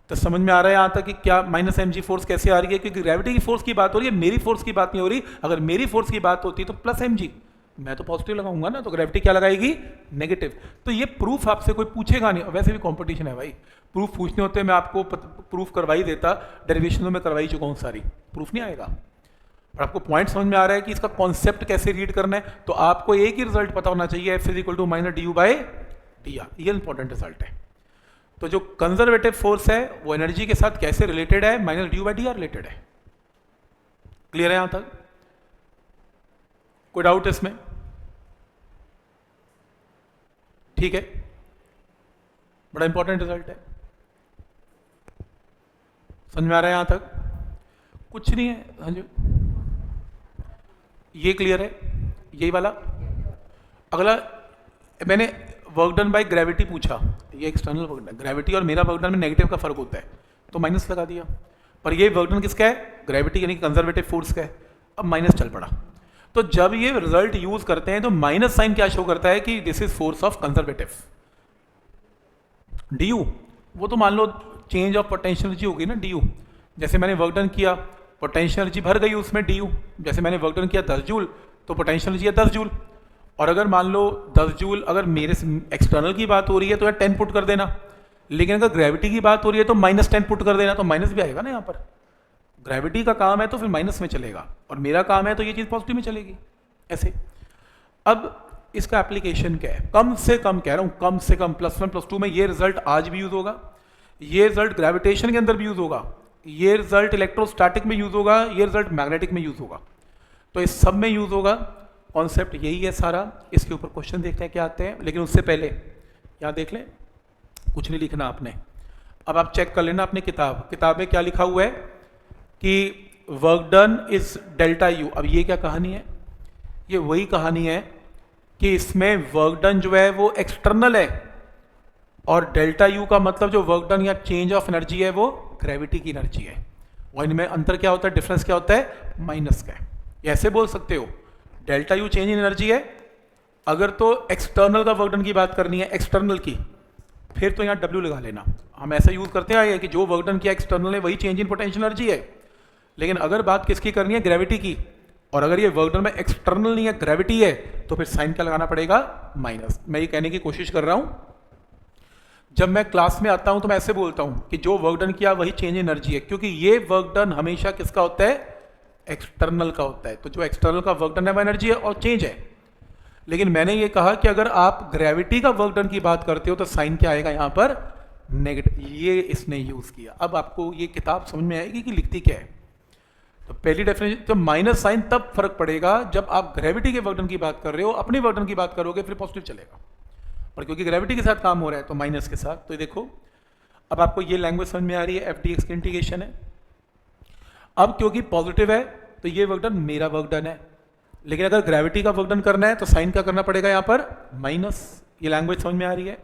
A: तो समझ में आ रहा है यहां तक कि क्या माइनस mg फोर्स कैसे आ रही है? क्योंकि ग्रेविटी की फोर्स की बात हो रही है, मेरी फोर्स की बात नहीं हो रही। अगर मेरी फोर्स की बात होती तो प्लस mg, मैं तो पॉजिटिव लगाऊंगा ना, तो ग्रेविटी क्या लगाएगी? नेगेटिव। तो ये प्रूफ आपसे कोई पूछेगा नहीं, वैसे भी कंपटीशन है भाई, प्रूफ पूछने होते हैं, मैं आपको प्रूफ करवा ही देता, डेरिवेशन तो मैं करवा ही चुका हूं सारी, प्रूफ नहीं आएगा। और आपको पॉइंट समझ में आ रहा है कि इसका कॉन्सेप्ट कैसे रीड करना है, तो आपको एक ही रिजल्ट पता होना चाहिए, f is equal to minus du by dr। ये इंपॉर्टेंट रिजल्ट है। तो जो कंजर्वेटिव फोर्स है वो एनर्जी के साथ कैसे रिलेटेड है? Minus du by dr related है। क्लियर है यहां तक? कोई डाउट इसमें? ठीक है, बड़ा इंपॉर्टेंट रिजल्ट है। समझ में आ रहा है यहां तक? कुछ नहीं है। हाँ जी, ये क्लियर है, यही वाला। अगला मैंने वर्क डन बाय ग्रेविटी पूछा, ये एक्सटर्नल वर्क डन, ग्रेविटी और मेरा वर्क डन में नेगेटिव का फर्क होता है तो माइनस लगा दिया। पर ये वर्क डन किसका है? ग्रेविटी यानी कि कंजर्वेटिव फोर्स का है। अब माइनस चल पड़ा। तो जब ये रिजल्ट यूज करते हैं तो माइनस साइन क्या शो करता है? कि this is force of conservative. du, वो तो मान लो चेंज ऑफ पोटेंशियल एनर्जी होगी ना du। जैसे मैंने वर्क डन किया, पोटेंशियल एनर्जी भर गई उसमें du। जैसे मैंने वर्क डन किया 10 जूल, तो पोटेंशियल एनर्जी है 10 जूल। और अगर मान लो 10 जूल, अगर मेरे एक्सटर्नल की बात हो रही है तो यार 10 पुट कर देना, लेकिन अगर ग्रेविटी की बात हो रही है तो -10 पुट कर देना, तो माइनस भी आएगा ना यहाँ पर। ग्रेविटी का काम है तो फिर माइनस में चलेगा, और मेरा काम है तो ये चीज़ पॉजिटिव में चलेगी, ऐसे। अब इसका एप्लीकेशन क्या है? कम से कम कह रहा हूँ, कम से कम +1 +2 में ये रिजल्ट आज भी यूज होगा, ये रिजल्ट ग्रेविटेशन के अंदर भी यूज होगा, ये रिजल्ट इलेक्ट्रोस्टैटिक में यूज होगा, ये रिजल्ट मैग्नेटिक में यूज होगा, तो इस सब में यूज होगा। कॉन्सेप्ट यही है सारा। इसके ऊपर क्वेश्चन देखते हैं क्या आते हैं, लेकिन उससे पहले यहाँ देख लें, कुछ नहीं लिखना आपने। अब आप चेक कर लेना अपनी किताब में क्या लिखा हुआ है कि work done is delta U. अब ये क्या कहानी है? ये वही कहानी है कि इसमें वर्क डन जो है वो एक्सटर्नल है, और डेल्टा यू का मतलब जो वर्क डन या चेंज ऑफ एनर्जी है वो ग्रेविटी की एनर्जी है। और इनमें अंतर क्या होता है, डिफरेंस क्या होता है? माइनस का है। ऐसे बोल सकते हो delta U change in energy है। अगर तो एक्सटर्नल का वर्क डन की बात करनी है, एक्सटर्नल की, फिर तो यहाँ डब्ल्यू लगा लेना। हम ऐसा यूज करते हैं कि जो वर्क डन किया एक्सटर्नल है वही चेंज इन पोटेंशियल एनर्जी है। लेकिन अगर बात किसकी करनी है? ग्रेविटी की। और अगर ये वर्क डन में एक्सटर्नल नहीं है, ग्रेविटी है, तो फिर साइन क्या लगाना पड़ेगा? माइनस। मैं ये कहने की कोशिश कर रहा हूं, जब मैं क्लास में आता हूं तो मैं ऐसे बोलता हूं कि जो वर्क डन किया वही चेंज इन एनर्जी है, क्योंकि ये वर्क डन हमेशा किसका होता है? एक्सटर्नल का होता है। तो जो एक्सटर्नल का वर्क डन है वो एनर्जी है और चेंज है। लेकिन मैंने ये कहा कि अगर आप ग्रेविटी का वर्क डन की बात करते हो तो साइन क्या आएगा यहां पर? नेगेटिव। ये इसने यूज किया। अब आपको ये किताब समझ में आएगी कि लिखती क्या है। तो पहली डेफिनेशन, तो माइनस साइन तब फर्क पड़ेगा जब आप ग्रेविटी के वर्क डन की बात कर रहे हो, अपनी वर्क डन की बात करोगे फिर पॉजिटिव चलेगा। और क्योंकि ग्रेविटी के साथ काम हो रहा है तो माइनस के साथ। तो देखो, अब आपको ये लैंग्वेज समझ में आ रही है, एफ डी एक्स की इंटीग्रेशन है। अब क्योंकि पॉजिटिव है तो ये वर्क डन मेरा वर्क डन है, लेकिन अगर ग्रेविटी का वर्क डन करना है तो साइन क्या करना पड़ेगा यहाँ पर? माइनस। ये लैंग्वेज समझ में आ रही है?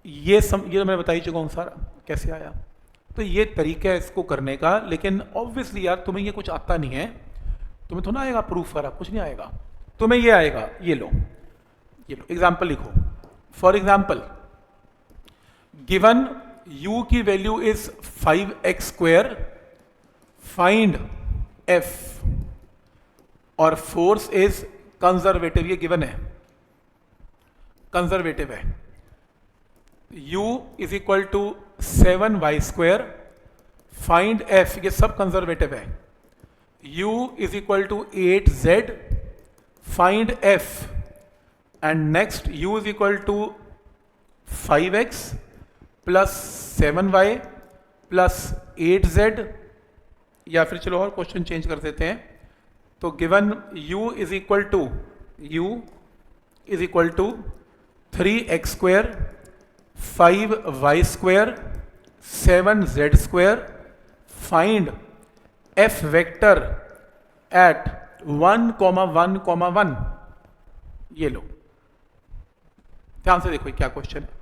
A: ये तो मैं बता ही चुका हूँ सारा कैसे आया। तो ये तरीका है इसको करने का। लेकिन ऑब्वियसली यार तुम्हें ये कुछ आता नहीं है, तुम्हें थोड़ा आएगा प्रूफ करा, कुछ नहीं आएगा तुम्हें। ये आएगा, ये लो एग्जाम्पल लिखो। फॉर एग्जाम्पल, गिवन u की value is 5x², find f, और फोर्स इज कंजर्वेटिव। ये गिवन है, कंजर्वेटिव है। u is equal to 7y², find f, ये सब कंजर्वेटिव है। u is equal to 8z, find f, and next u is equal to 5x plus 7y plus 8z, या फिर चलो और क्वेश्चन चेंज कर देते हैं। तो given u is equal to 3x², 5y², 7z², find f vector at 1,1,1। ये लो, ध्यान से देखो क्या क्वेश्चन है।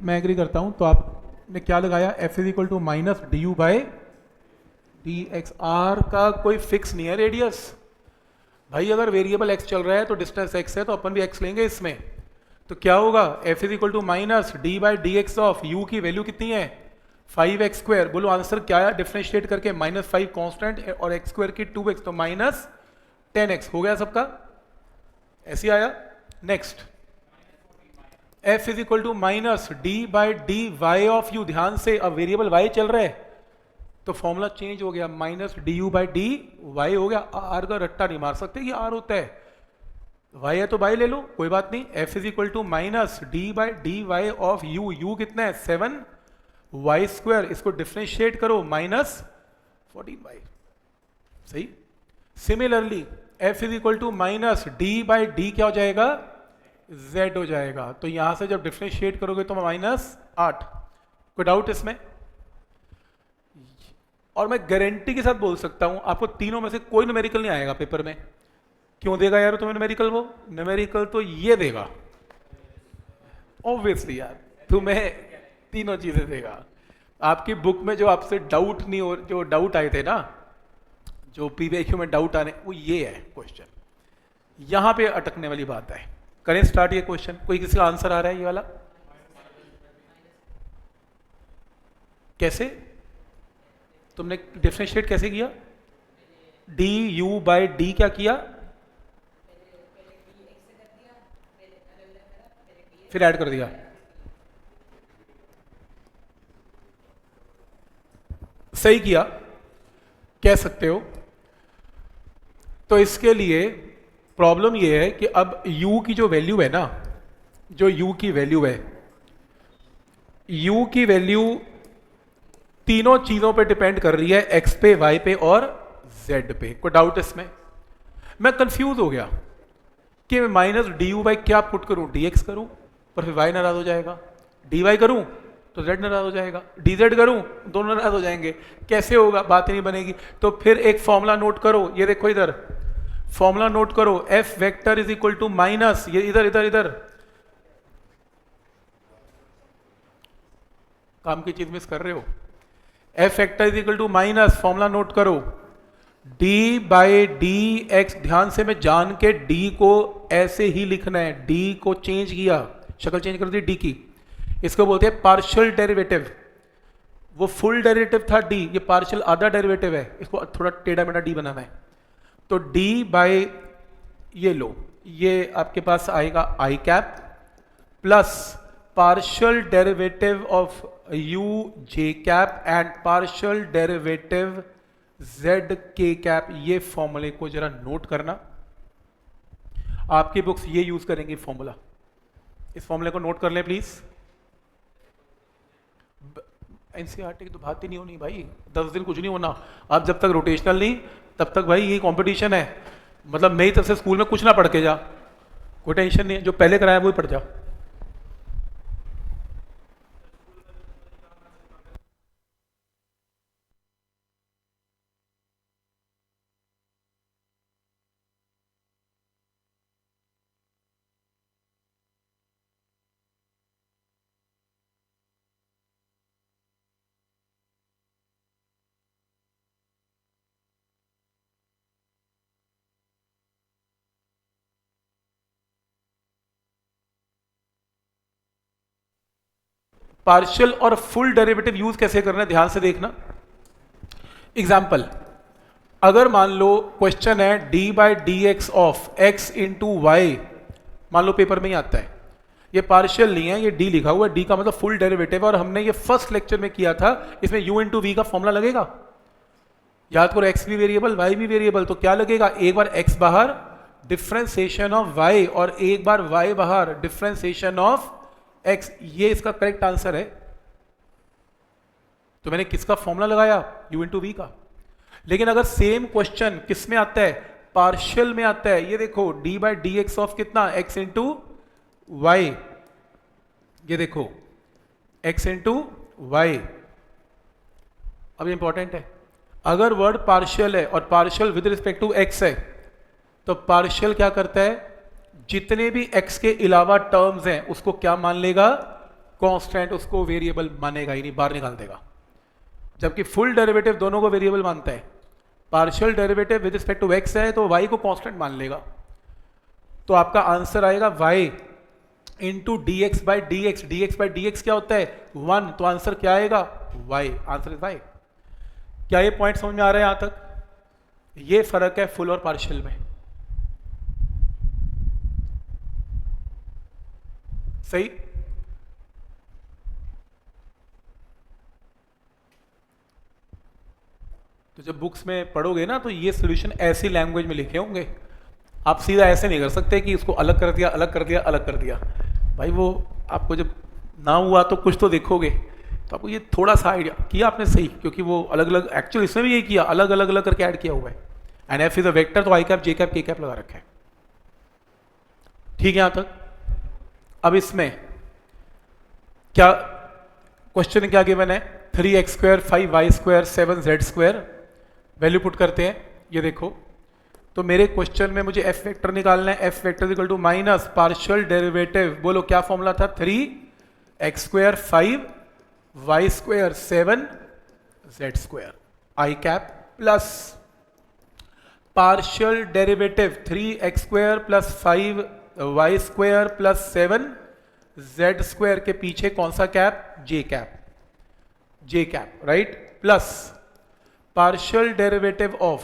A: मैं एग्री करता हूँ। तो आपने क्या लगाया, f is equal to minus d u by d x. R का कोई फिक्स नहीं है रेडियस भाई, अगर वेरिएबल x चल रहा है तो डिस्टेंस x है, तो अपन भी x लेंगे इसमें। तो क्या होगा, f is equal to minus d by d x of u की वैल्यू कितनी है 5x स्क्वायर। बोलो आंसर क्या है, डिफरेंशिएट करके -5 कांस्टेंट और x स्क्वायर की 2x, तो -10x हो गया सबका, ऐसे आया। Next f is equal to minus d by d y of u। ध्यान से, अब वेरिएबल y चल रहा है तो फॉर्मूला चेंज हो गया, minus d u by d y हो गया। आर का रट्टा नहीं मार सकते, ये आर होता है, y है तो y ले लो, कोई बात नहीं। f is equal to minus d by d y of u। u कितना है 7 वाई स्क्वायर, इसको डिफ्रेंशिएट करो -14y, सही। Similarly f is equal to minus d by d क्या हो जाएगा, z हो जाएगा। तो यहां से जब डिफ्रेंशिएट करोगे तो -8। कोई डाउट इसमें? और मैं गारंटी के साथ बोल सकता हूं आपको तीनों में से कोई न्यूमेरिकल नहीं आएगा पेपर में। क्यों देगा यार तुम्हें न्यूमेरिकल? वो न्यूमेरिकल तो ये देगा ऑब्वियसली यार, तुम्हें तीनों चीजें देगा। आपकी बुक में जो आपसे डाउट नहीं हो, जो डाउट आए थे ना, जो पीवीक्यू में डाउट आने, वो ये है क्वेश्चन, यहां पे अटकने वाली बात है। करें स्टार्ट ये क्वेश्चन। कोई किसी का आंसर आ रहा है ये वाला? कैसे तुमने डिफरेंशिएट कैसे किया? डी यू बाई डी क्या किया, फिर ऐड कर दिया, सही किया, कह सकते हो। तो इसके लिए प्रॉब्लम यह है कि अब u की जो वैल्यू है ना, जो u की वैल्यू है, u की वैल्यू तीनों चीजों पे डिपेंड कर रही है, x पे, y पे और z पे। कोई डाउट इसमें? मैं कंफ्यूज हो गया कि मैं माइनस डी यू बाई क्या पुट करूं, dx करूं पर फिर y नाराज हो जाएगा, dy करूं तो z नाराज हो जाएगा, dz करूं दोनों नाराज हो जाएंगे, कैसे होगा, बात ही नहीं बनेगी। तो फिर एक फॉर्मूला नोट करो, ये देखो इधर फॉर्मूला नोट करो, f vector is equal to minus, ये इधर इधर इधर काम की चीज मिस कर रहे हो, f vector is equal to minus, formula note करो, d बाई डी एक्स। ध्यान से, मैं जान के d को ऐसे ही लिखना है, d को चेंज किया, शक्ल चेंज कर दी d की, इसको बोलते हैं पार्शियल डेरिवेटिव। वो फुल डेरिवेटिव था d, ये पार्शियल आधा डेरिवेटिव है, इसको थोड़ा टेढ़ा मेढ़ा d बनाना है। तो d बाई ये लो, ये आपके पास आएगा i cap plus partial derivative of u j cap and partial derivative z k cap. ये फॉर्मूले को जरा नोट करना, आपकी बुक्स ये यूज करेंगी फॉर्मूला, इस फॉर्मूले को नोट कर लें प्लीज। एनसीईआरटी की तो बात ही नहीं होनी भाई, 10 दिन कुछ नहीं होना। आप जब तक रोटेशनल नहीं, तब तक भाई ये कंपटीशन है, मतलब मेरी तरफ से स्कूल में कुछ ना पढ़ के जा, कोई टेंशन नहीं है, जो पहले कराया वो ही पढ़ जा। पार्शियल और फुल डेरिवेटिव यूज कैसे करना है, ध्यान से देखना। एग्जाम्पल, अगर मान लो क्वेश्चन है d by d x of x into y, मान लो पेपर में ही आता है, ये पार्शियल नहीं है, ये d लिखा हुआ है, d का मतलब फुल डेरिवेटिव, और हमने ये फर्स्ट लेक्चर में किया था, इसमें u इंटू वी का फॉर्मूला लगेगा। याद करो, x भी वेरिएबल, y भी वेरिएबल, तो क्या लगेगा, एक बार x बाहर डिफरेंशिएशन ऑफ y और एक बार y बाहर डिफरेंशिएशन ऑफ x। ये इसका करेक्ट आंसर है। तो मैंने किसका फॉर्मूला लगाया, u इंटू वी का। लेकिन अगर सेम क्वेश्चन किस में आता है, पार्शियल में आता है, ये देखो d by d x of कितना, x इंटू वाई, ये देखो x इंटू वाई। अब ये इंपॉर्टेंट है, अगर वर्ड पार्शियल है और partial with respect to x है, तो पार्शियल क्या करता है, जितने भी x के अलावा टर्म्स हैं उसको क्या मान लेगा, कांस्टेंट उसको वेरिएबल मानेगा ही नहीं, बाहर निकाल देगा। जबकि फुल डेरिवेटिव दोनों को वेरिएबल मानता है। Partial derivative with respect to x है तो वाई को कांस्टेंट मान लेगा। तो आपका आंसर आएगा y into d x by d x. D x by d x क्या होता है 1, तो आंसर क्या आएगा वाई, आंसर इज वाई। क्या ये पॉइंट समझ में आ रहा है यहां तक? ये फर्क है फुल और पार्शियल में। सही। तो जब बुक्स में पढ़ोगे ना तो ये सॉल्यूशन ऐसी लैंग्वेज में लिखे होंगे, आप सीधा ऐसे नहीं कर सकते कि इसको अलग कर दिया अलग कर दिया अलग कर दिया। भाई वो आपको जब ना हुआ तो कुछ तो देखोगे, तो आपको ये थोड़ा सा आइडिया किया आपने सही, क्योंकि वो अलग अलग एक्चुअली इसमें भी ये किया, अलग अलग अलग करके ऐड किया हुआ है। And F is a vector तो आई कैप जे कैप के कैप लगा रखा है। ठीक है यहां तक? अब इसमें क्या क्वेश्चन क्या गिवन है 3x² 5y² 7z², value put करते हैं। ये देखो तो मेरे क्वेश्चन में मुझे एफ वेक्टर निकालना है। F vector equal to minus partial derivative, बोलो क्या फॉर्मूला था 3x² 5y² 7z² I cap plus partial derivative 3x² plus 5y² plus 7z² के पीछे कौन सा cap J cap, J cap right, plus partial derivative of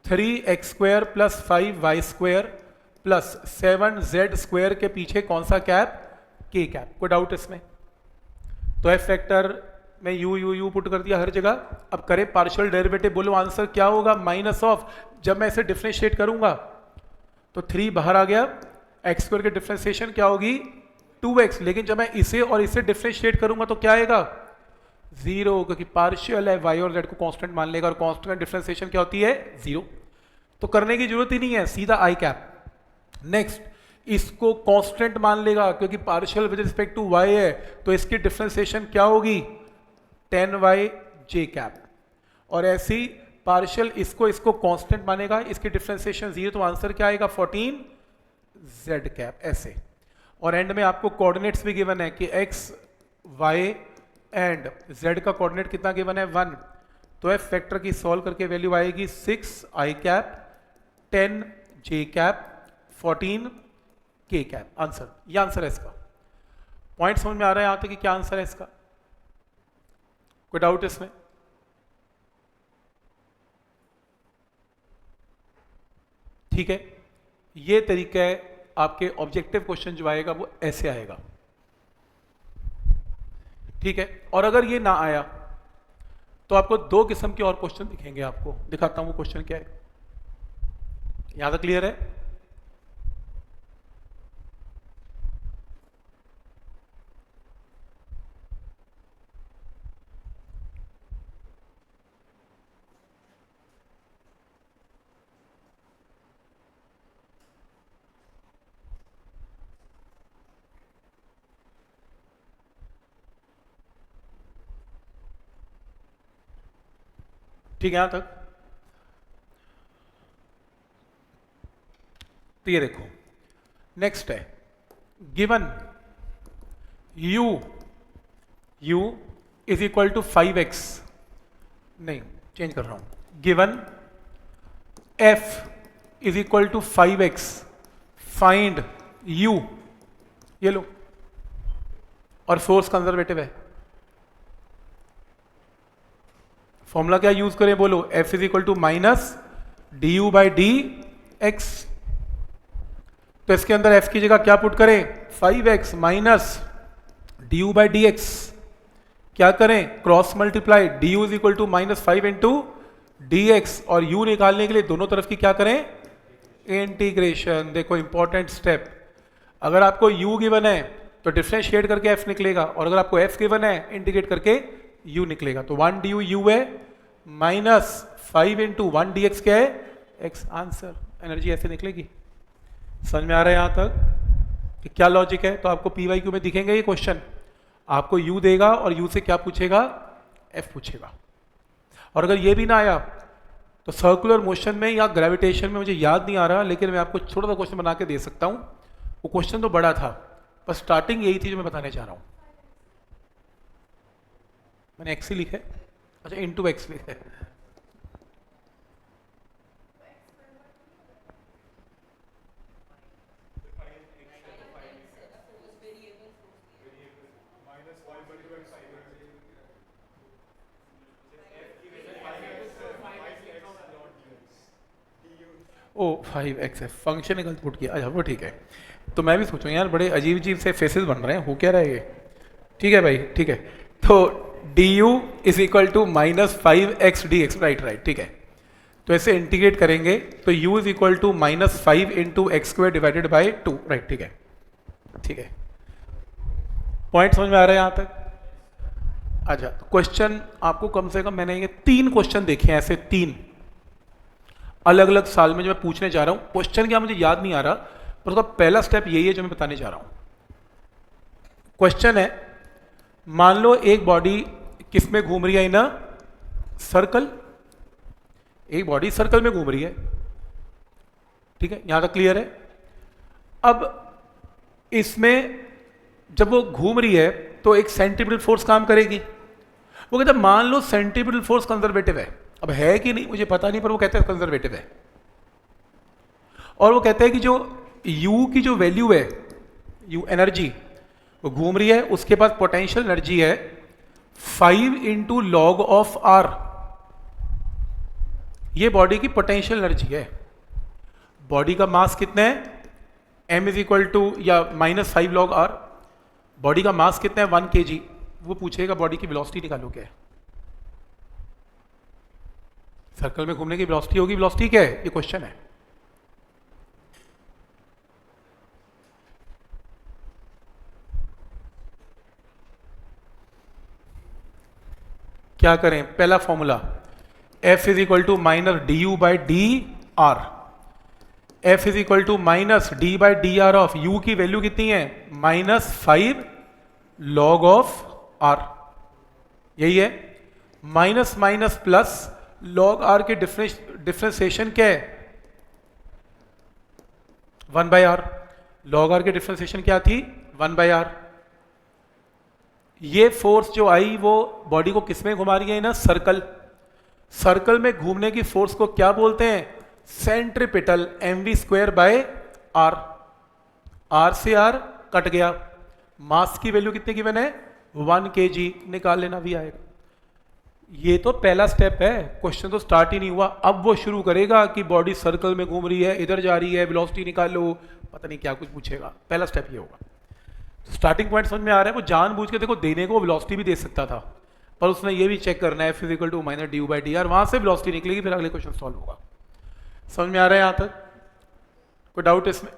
A: 3x² plus 5y² plus 7z² के पीछे कौन सा कैप के कैप। कोई डाउट इसमें? तो एफ फैक्टर में यू पुट कर दिया हर जगह। अब करें पार्शियल डेरिवेटिव, बोलो आंसर क्या होगा माइनस ऑफ, जब मैं इसे डिफरेंशिएट करूंगा तो 3 बाहर आ गया, x² की डिफरेंशिएशन क्या होगी 2x, लेकिन जब मैं इसे और इसे डिफरेंशिएट करूंगा तो क्या आएगा 0, क्योंकि पार्शियल है y और z को कांस्टेंट मान लेगा और कांस्टेंट डिफरेंशिएशन क्या होती है 0। तो करने की जरूरत ही नहीं है, सीधा आई कैप। नेक्स्ट इसको कांस्टेंट मान लेगा क्योंकि partial with respect to y है, तो इसकी डिफरेंशिएशन क्या होगी 10y j कैप, और ऐसी पार्शियल इसको कांस्टेंट मानेगा, इसकी डिफरेंशिएशन 0, तो आंसर क्या आएगा 14 z कैप ऐसे। और एंड में आपको कोऑर्डिनेट्स भी गिवन है कि x y एंड z का कोऑर्डिनेट कितना गिवन है 1, तो एफ फैक्टर की सॉल्व करके वैल्यू आएगी 6 i cap 10 j cap 14 k cap. Answer, ये आंसर है इसका। पॉइंट समझ में आ रहा है यहां तक कि क्या आंसर है इसका? कोई डाउट इसमें? ठीक है, ये तरीका है आपके ऑब्जेक्टिव क्वेश्चन जो आएगा वो ऐसे आएगा। ठीक है, और अगर ये ना आया तो आपको 2 किस्म के और क्वेश्चन दिखेंगे, आपको दिखाता हूं वो क्वेश्चन क्या है। यहां तक क्लियर है? ठीक है यहां तक? तो ये देखो नेक्स्ट है given u is equal to 5x, नहीं चेंज कर रहा हूं, given f is equal to 5x, find u, ये लो, और सोर्स कंजर्वेटिव है। फॉर्मूला क्या यूज करें बोलो, f is equal to minus d u by d x. तो इसके अंदर f की जगह क्या पुट करें 5x minus d u by d x, क्या करें cross multiply, d u is equal to minus 5 into d x, और u निकालने के लिए दोनों तरफ की क्या करें इंटीग्रेशन। देखो इंपॉर्टेंट स्टेप, अगर आपको u गिवन है तो डिफरेंशिएट करके f निकलेगा, और अगर आपको f गिवन है इंटीग्रेट करके u निकलेगा। तो 1 डी यू है माइनस 5 इंटू 1 डी एक्स क्या है x, आंसर एनर्जी ऐसे निकलेगी। समझ में आ रहा है यहां तक कि क्या लॉजिक है? तो आपको PYQ में दिखेंगे ये क्वेश्चन, आपको u देगा और u से क्या पूछेगा f पूछेगा। और अगर ये भी ना आया तो सर्कुलर मोशन में या ग्रेविटेशन में मुझे याद नहीं आ रहा, लेकिन मैं आपको छोटा सा क्वेश्चन बना के दे सकता हूं। वो क्वेश्चन तो बड़ा था, पर स्टार्टिंग यही थी जो मैं बताने चाह रहा हूं। मैंने एक्स ही लिखा है, अच्छा इंटू एक्स लिखा है। ओ 5x है, फंक्शन ने गलत पुट किया, अच्छा वो ठीक है। तो मैं भी सोचूं यार बड़े अजीब अजीब से फेसेस बन रहे हैं, हो क्या रहा है ये। ठीक है भाई, ठीक है। तो d u is equal to -5x dx, right right, ठीक है। तो ऐसे इंटीग्रेट करेंगे तो u is equal to -5 into x square divided by 2, right, ठीक है, ठीक है। पॉइंट समझ में आ रहा है यहाँ तक? अच्छा, क्वेश्चन आपको कम से कम मैंने ये 3 क्वेश्चन देखे हैं ऐसे, 3 अलग अलग साल में जो मैं पूछने जा रहा हूं। क्वेश्चन क्या मुझे याद नहीं आ रहा, पर उसका पहला स्टेप यही है जो मैं बताने जा रहा हूं। क्वेश्चन है, मान लो एक बॉडी किस में घूम रही है, इन सर्कल, एक बॉडी सर्कल में घूम रही है, ठीक है, यहां तक क्लियर है। अब इसमें जब वो घूम रही है तो एक सेंट्रीपिटल फोर्स काम करेगी। वो कहता है मान लो सेंट्रीपिटल फोर्स कंजर्वेटिव है, अब है कि नहीं मुझे पता नहीं, पर वो कहते हैं कंजर्वेटिव है। और वो कहते हैं कि जो u की जो वैल्यू है, u एनर्जी, वो घूम रही है, उसके पास पोटेंशियल एनर्जी है 5 इंटू लॉग ऑफ आर। ये बॉडी की पोटेंशियल एनर्जी है। बॉडी का मास कितना है, m इज इक्वल टू या -5 लॉग आर। बॉडी का मास कितना है 1 kg। वो पूछेगा बॉडी की वेलोसिटी निकालो क्या है। सर्कल में घूमने की वेलोसिटी होगी, वेलोसिटी क्या है, ये क्वेश्चन है। क्या करें, पहला formula F is equal to minus d u by d r. F is equal to minus d by d r of u की वैल्यू कितनी है, -5 लॉग ऑफ आर, यही है। Minus minus plus, log r के differentiation क्या है, 1 by r. Log r के differentiation क्या थी, 1 बाई आर। ये फोर्स जो आई वो बॉडी को किसमें घुमा रही है ना, सर्कल। सर्कल में घूमने की फोर्स को क्या बोलते हैं, centripetal, mv square by r. R से आर कट गया, मास की वैल्यू कितने की मैंने 1 kg, निकाल लेना भी आएगा। ये तो पहला स्टेप है, क्वेश्चन तो स्टार्ट ही नहीं हुआ। अब वो शुरू करेगा कि बॉडी सर्कल में घूम रही है, इधर जा रही है, वेलोसिटी निकालो, पता नहीं क्या कुछ पूछेगा। पहला स्टेप ये होगा। स्टार्टिंग पॉइंट समझ में आ रहा है। वो जानबूझ के देखो देने को वेलोसिटी भी दे सकता था, पर उसने ये भी चेक करना है F equal to minus d u by d r, वहां से वेलोसिटी निकलेगी, फिर अगले क्वेश्चन सॉल्व होगा। समझ में आ रहा है यहां तक, कोई डाउट इसमें?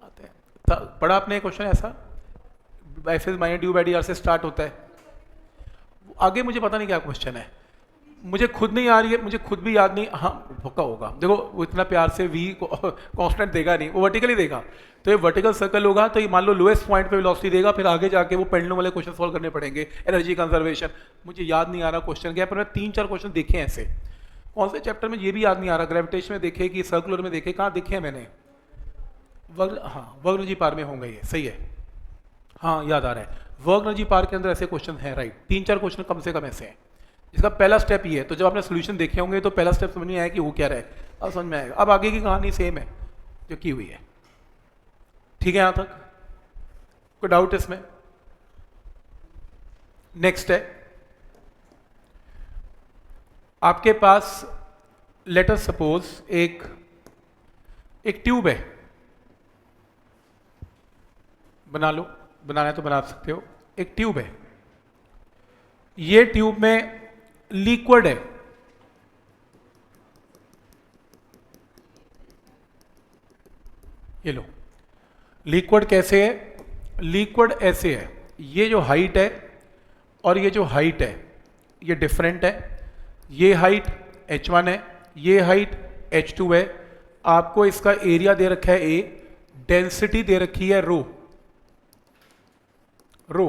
A: आते हैं, पढ़ा आपने क्वेश्चन ऐसा, F is minus d u by d are से स्टार्ट होता है। आगे मुझे पता नहीं क्या क्वेश्चन है, मुझे खुद नहीं आ रही है, मुझे खुद भी याद नहीं। हाँ पक्का होगा, देखो वो इतना प्यार से v कांस्टेंट देगा नहीं, वो वर्टिकली देगा। तो ये वर्टिकल सर्कल होगा, तो ये मान लो लोएस्ट पॉइंट पे वेलोसिटी देगा, फिर आगे जाके वो पेंडुलम वाले क्वेश्चन सॉल्व करने पड़ेंगे, एनर्जी कंजर्वेशन। मुझे याद नहीं आ रहा क्वेश्चन क्या है, पर मैं 3-4 क्वेश्चन देखे हैं ऐसे। कौन से चैप्टर में ये भी याद नहीं आ रहा, ग्रेविटेशन में देखे कि सर्कुलर में देखे, कहाँ देखे हैं मैंने, हाँ वर्ग पार में होंगे ये, सही है, हाँ याद आ रहा है। वर्ग पार के अंदर ऐसे क्वेश्चन है, राइट, 3-4 क्वेश्चन कम से कम ऐसे हैं। इसका पहला स्टेप ये है। तो जब आपने सोल्यूशन देखे होंगे तो पहला स्टेप समझ में आया कि वो क्या रहा है, अब समझ में आएगा। अब आगे की कहानी सेम है जो की हुई है, ठीक है यहां तक, कोई डाउट इसमें? नेक्स्ट है, आपके पास लेट अस सपोज एक ट्यूब है, बना लो, बनाना है तो बना सकते हो। एक ट्यूब है, ये ट्यूब में लिक्विड है, ये लो। लिक्विड कैसे है, लिक्विड ऐसे है, ये जो हाइट है और ये जो हाइट है ये डिफरेंट है। ये हाइट h1 है, ये हाइट h2 है। आपको इसका एरिया दे रखा है A, डेंसिटी दे रखी है रो, रो।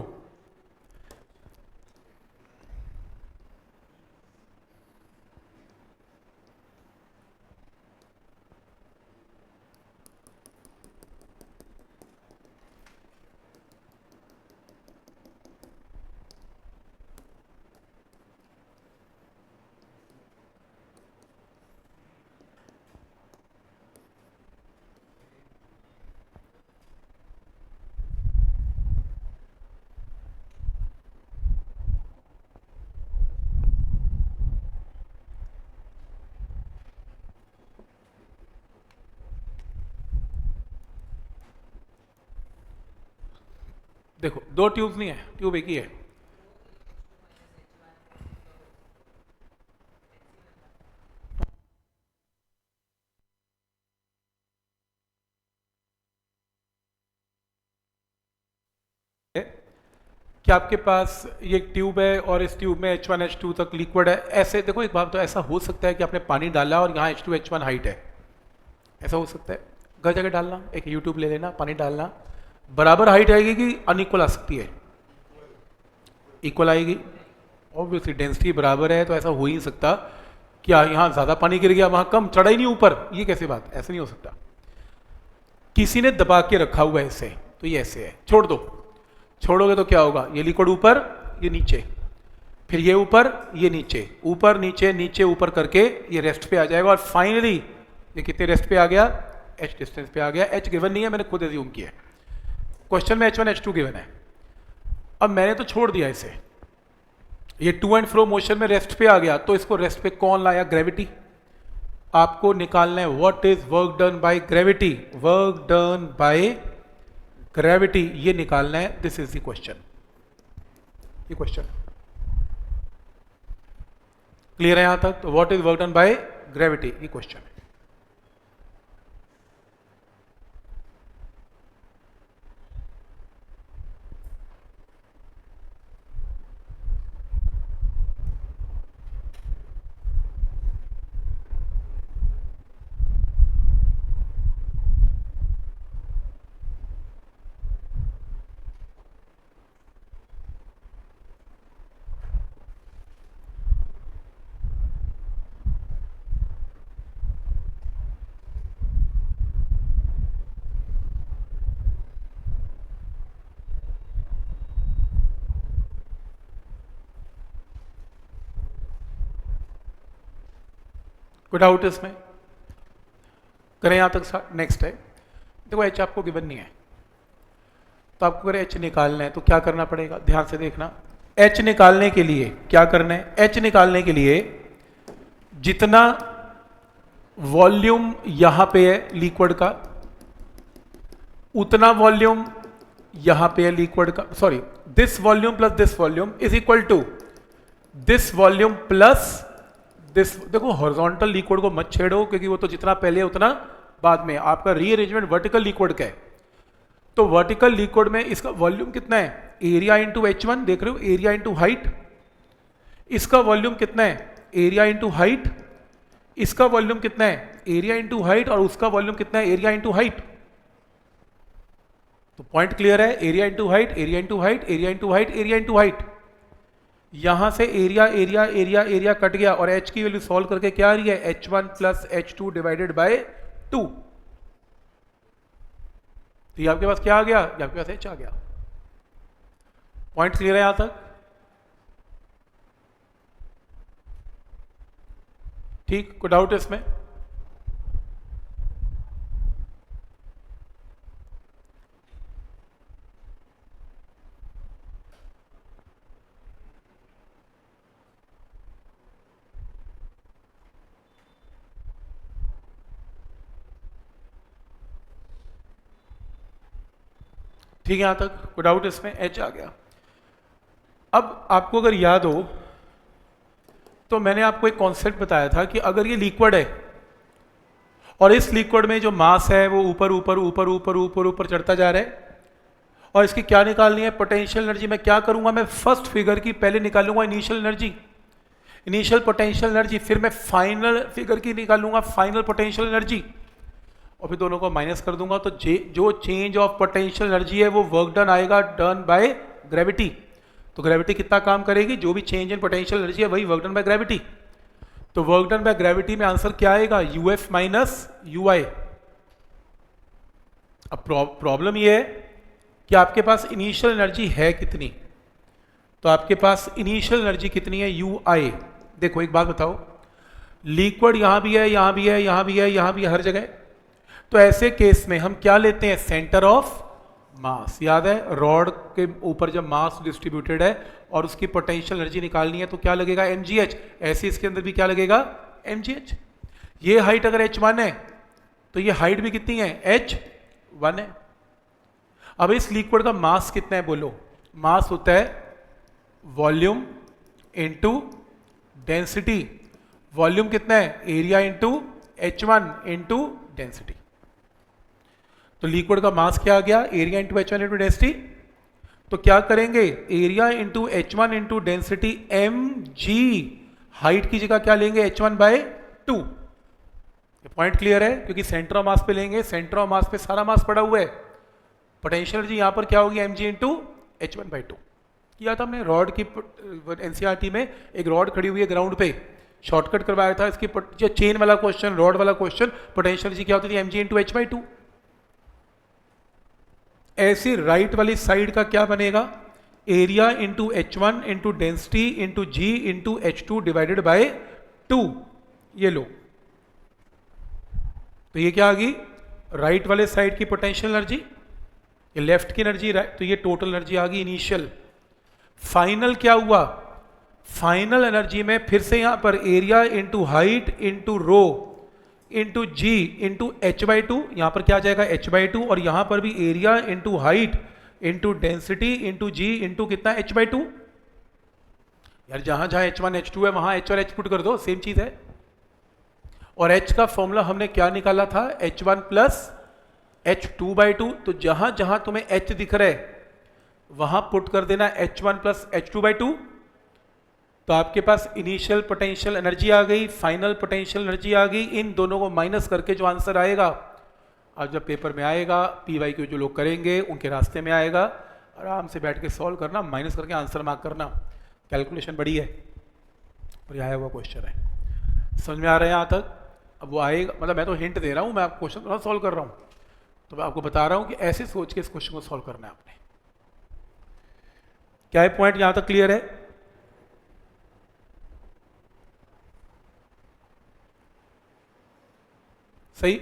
A: देखो दो ट्यूब नहीं है, ट्यूब एक ही है। कि आपके पास ये एक ट्यूब है और इस ट्यूब में H1H2 तक लिक्विड है। ऐसे देखो एक बात, तो ऐसा हो सकता है कि आपने पानी डाला और यहाँ H2H1 हाइट है, ऐसा हो सकता है। घर जाके डालना, एक यूट्यूब ले लेना, पानी डालना, बराबर हाइट आएगी कि अनइक्वल आ सकती है? इक्वल आएगी। ऑब्वियसली डेंसिटी बराबर है, तो ऐसा हो ही नहीं सकता कि यहाँ ज़्यादा पानी गिर गया वहाँ कम, चढ़ा ही नहीं ऊपर, ये कैसे बात, ऐसे नहीं हो सकता। किसी ने दबा के रखा हुआ है इसे, तो ये ऐसे है, छोड़ दो, छोड़ोगे तो क्या होगा, ये लिक्विड ऊपर, ये नीचे, फिर ये ऊपर, ये नीचे, ऊपर नीचे नीचे ऊपर करके ये रेस्ट पे आ जाएगा, और फाइनली ये कितने रेस्ट पे आ गया, h डिस्टेंस पे आ गया। h गिवन नहीं है, मैंने खुद एज्यूम किया है, क्वेश्चन में H1 H2 गिवन है। अब मैंने तो छोड़ दिया इसे, ये टू एंड फ्रो मोशन में रेस्ट पे आ गया, तो इसको रेस्ट पे कौन लाया, ग्रेविटी। आपको निकालना है what is work done by gravity, work done by gravity, ये निकालना है। दिस इज द क्वेश्चन, ये क्वेश्चन क्लियर है यहां तक? तो what is work done by gravity, ये क्वेश्चन है। कोई डाउट इसमें? करें यहां तक? नेक्स्ट है, देखो h आपको गिवन नहीं है, तो आपको अगर h निकालना है तो क्या करना पड़ेगा, ध्यान से देखना। h निकालने के लिए क्या करना है, h निकालने के लिए जितना वॉल्यूम यहां पे है लिक्विड का, उतना वॉल्यूम यहां पे है लिक्विड का, sorry, this volume plus this volume is equal to this volume plus this. देखो हॉरिजॉन्टल लिक्विड को मत छेड़ो, क्योंकि वो तो जितना पहले उतना बाद में। आपका रीअरेंजमेंट वर्टिकल लिक्विड का है, तो वर्टिकल लिक्विड में इसका वॉल्यूम कितना है, एरिया इंटू H1, देख रहे हो, एरिया इंटू हाइट। इसका वॉल्यूम कितना है, एरिया इंटू हाइट। इसका वॉल्यूम कितना है, एरिया इंटू हाइट, और उसका वॉल्यूम कितना है, एरिया इंटू हाइट। तो पॉइंट क्लियर है, area into height, area into height, area into height, area into height. यहां से area area area area cut गया, और h की वैल्यू सॉल्व करके क्या आ रही है, H1 plus H2 divided by 2। तो ये आपके पास क्या आ गया, ये आपके पास h आ गया। पॉइंट क्लियर है यहां तक? ठीक, कोई डाउट है इसमें? ठीक है, यहां तक कोई डाउट इसमें? h आ गया। अब आपको अगर याद हो तो मैंने आपको एक कॉन्सेप्ट बताया था कि अगर ये लिक्विड है और इस लिक्विड में जो मास है वो ऊपर ऊपर ऊपर ऊपर ऊपर ऊपर चढ़ता जा रहा है, और इसकी क्या निकालनी है, पोटेंशियल एनर्जी। मैं क्या करूंगा, मैं फर्स्ट फिगर की पहले निकालूंगा initial energy, initial potential energy, फिर मैं फाइनल फिगर की निकालूंगा फाइनल पोटेंशियल एनर्जी, और फिर दोनों को माइनस कर दूंगा। तो जो चेंज ऑफ पोटेंशियल एनर्जी है वो वर्क डन आएगा, डन बाय ग्रेविटी। तो ग्रेविटी कितना काम करेगी, जो भी चेंज इन पोटेंशियल एनर्जी है वही वर्क डन बाय ग्रेविटी। तो वर्क डन बाय ग्रेविटी में आंसर क्या आएगा, यूएफ माइनस यूआई। अब प्रॉब्लम ये है कि आपके पास इनिशियल एनर्जी है कितनी, तो आपके पास इनिशियल एनर्जी कितनी है, यू आई। देखो एक बात बताओ, लिक्विड यहां भी है, यहां भी है, यहां भी है, यहां भी है, हर जगह। तो ऐसे केस में हम क्या लेते हैं, सेंटर ऑफ मास। याद है, रॉड के ऊपर जब मास डिस्ट्रीब्यूटेड है और उसकी पोटेंशियल एनर्जी निकालनी है तो क्या लगेगा, mgh। ऐसे इसके अंदर भी क्या लगेगा, mgh। ये हाइट अगर h1 है तो ये हाइट भी कितनी है, h1 है। अब इस लिक्विड का मास कितना है बोलो? मास होता है वॉल्यूम इंटू डेंसिटी। वॉल्यूम कितना है? Area into H1 into density. तो लिक्विड का मास क्या आ गया? Area into H1 into density. तो क्या करेंगे? Area into H1 into density mg, height की जगह क्या लेंगे? H1/2। पॉइंट क्लियर है? क्योंकि सेंटर ऑफ मास पे लेंगे, सेंटर ऑफ मास पे सारा मास पड़ा हुआ है। पोटेंशियल एनर्जी यहां पर क्या होगी? mg इंटू H1/2 किया था हमने रॉड की एनसीईआरटी में। एक रॉड खड़ी हुई है ग्राउंड पे, शॉर्टकट करवाया था इसकी, जो चेन वाला क्वेश्चन, रॉड वाला क्वेश्चन, पोटेंशियल एनर्जी क्या होती थी? mg into H/2। ऐसे राइट वाली साइड का क्या बनेगा? Area into H1 into density into ji into H2 divided by 2। ये लो, तो ये क्या आ गई? राइट वाले साइड की पोटेंशियल एनर्जी, ये लेफ्ट की एनर्जी, तो ये टोटल एनर्जी आ गई इनिशियल। फाइनल क्या हुआ? फाइनल एनर्जी में फिर से यहां पर area into height into rho into जी इंटू H/2, यहां पर क्या आ जाएगा? H/2, और यहां पर भी area into height into density into जी इंटू कितना? H/2। यार जहां जहां H1 H2 है वहां H और H पुट कर दो, सेम चीज है। और H का फॉर्मूला हमने क्या निकाला था? H1 plus H2/2। तो जहां जहां तुम्हें H दिख रहा है वहां पुट कर देना H1 प्लस H2/2। तो आपके पास इनिशियल पोटेंशियल एनर्जी आ गई, फाइनल पोटेंशियल एनर्जी आ गई। इन दोनों को माइनस करके जो आंसर आएगा, आज जब पेपर में आएगा, PYQ जो लोग करेंगे उनके रास्ते में आएगा, आराम से बैठ के सॉल्व करना, माइनस करके आंसर मार्क करना। कैलकुलेशन बड़ी है और ये आया हुआ क्वेश्चन है। समझ में आ रहा है यहाँ तक? अब वो आएगा, मतलब मैं तो हिंट दे रहा हूँ, मैं आप क्वेश्चन थोड़ा सॉल्व कर रहा हूँ, तो मैं आपको बता रहा हूँ कि ऐसे सोच के इस क्वेश्चन को सॉल्व करना है आपने। क्या है पॉइंट यहाँ तक क्लियर है? सही।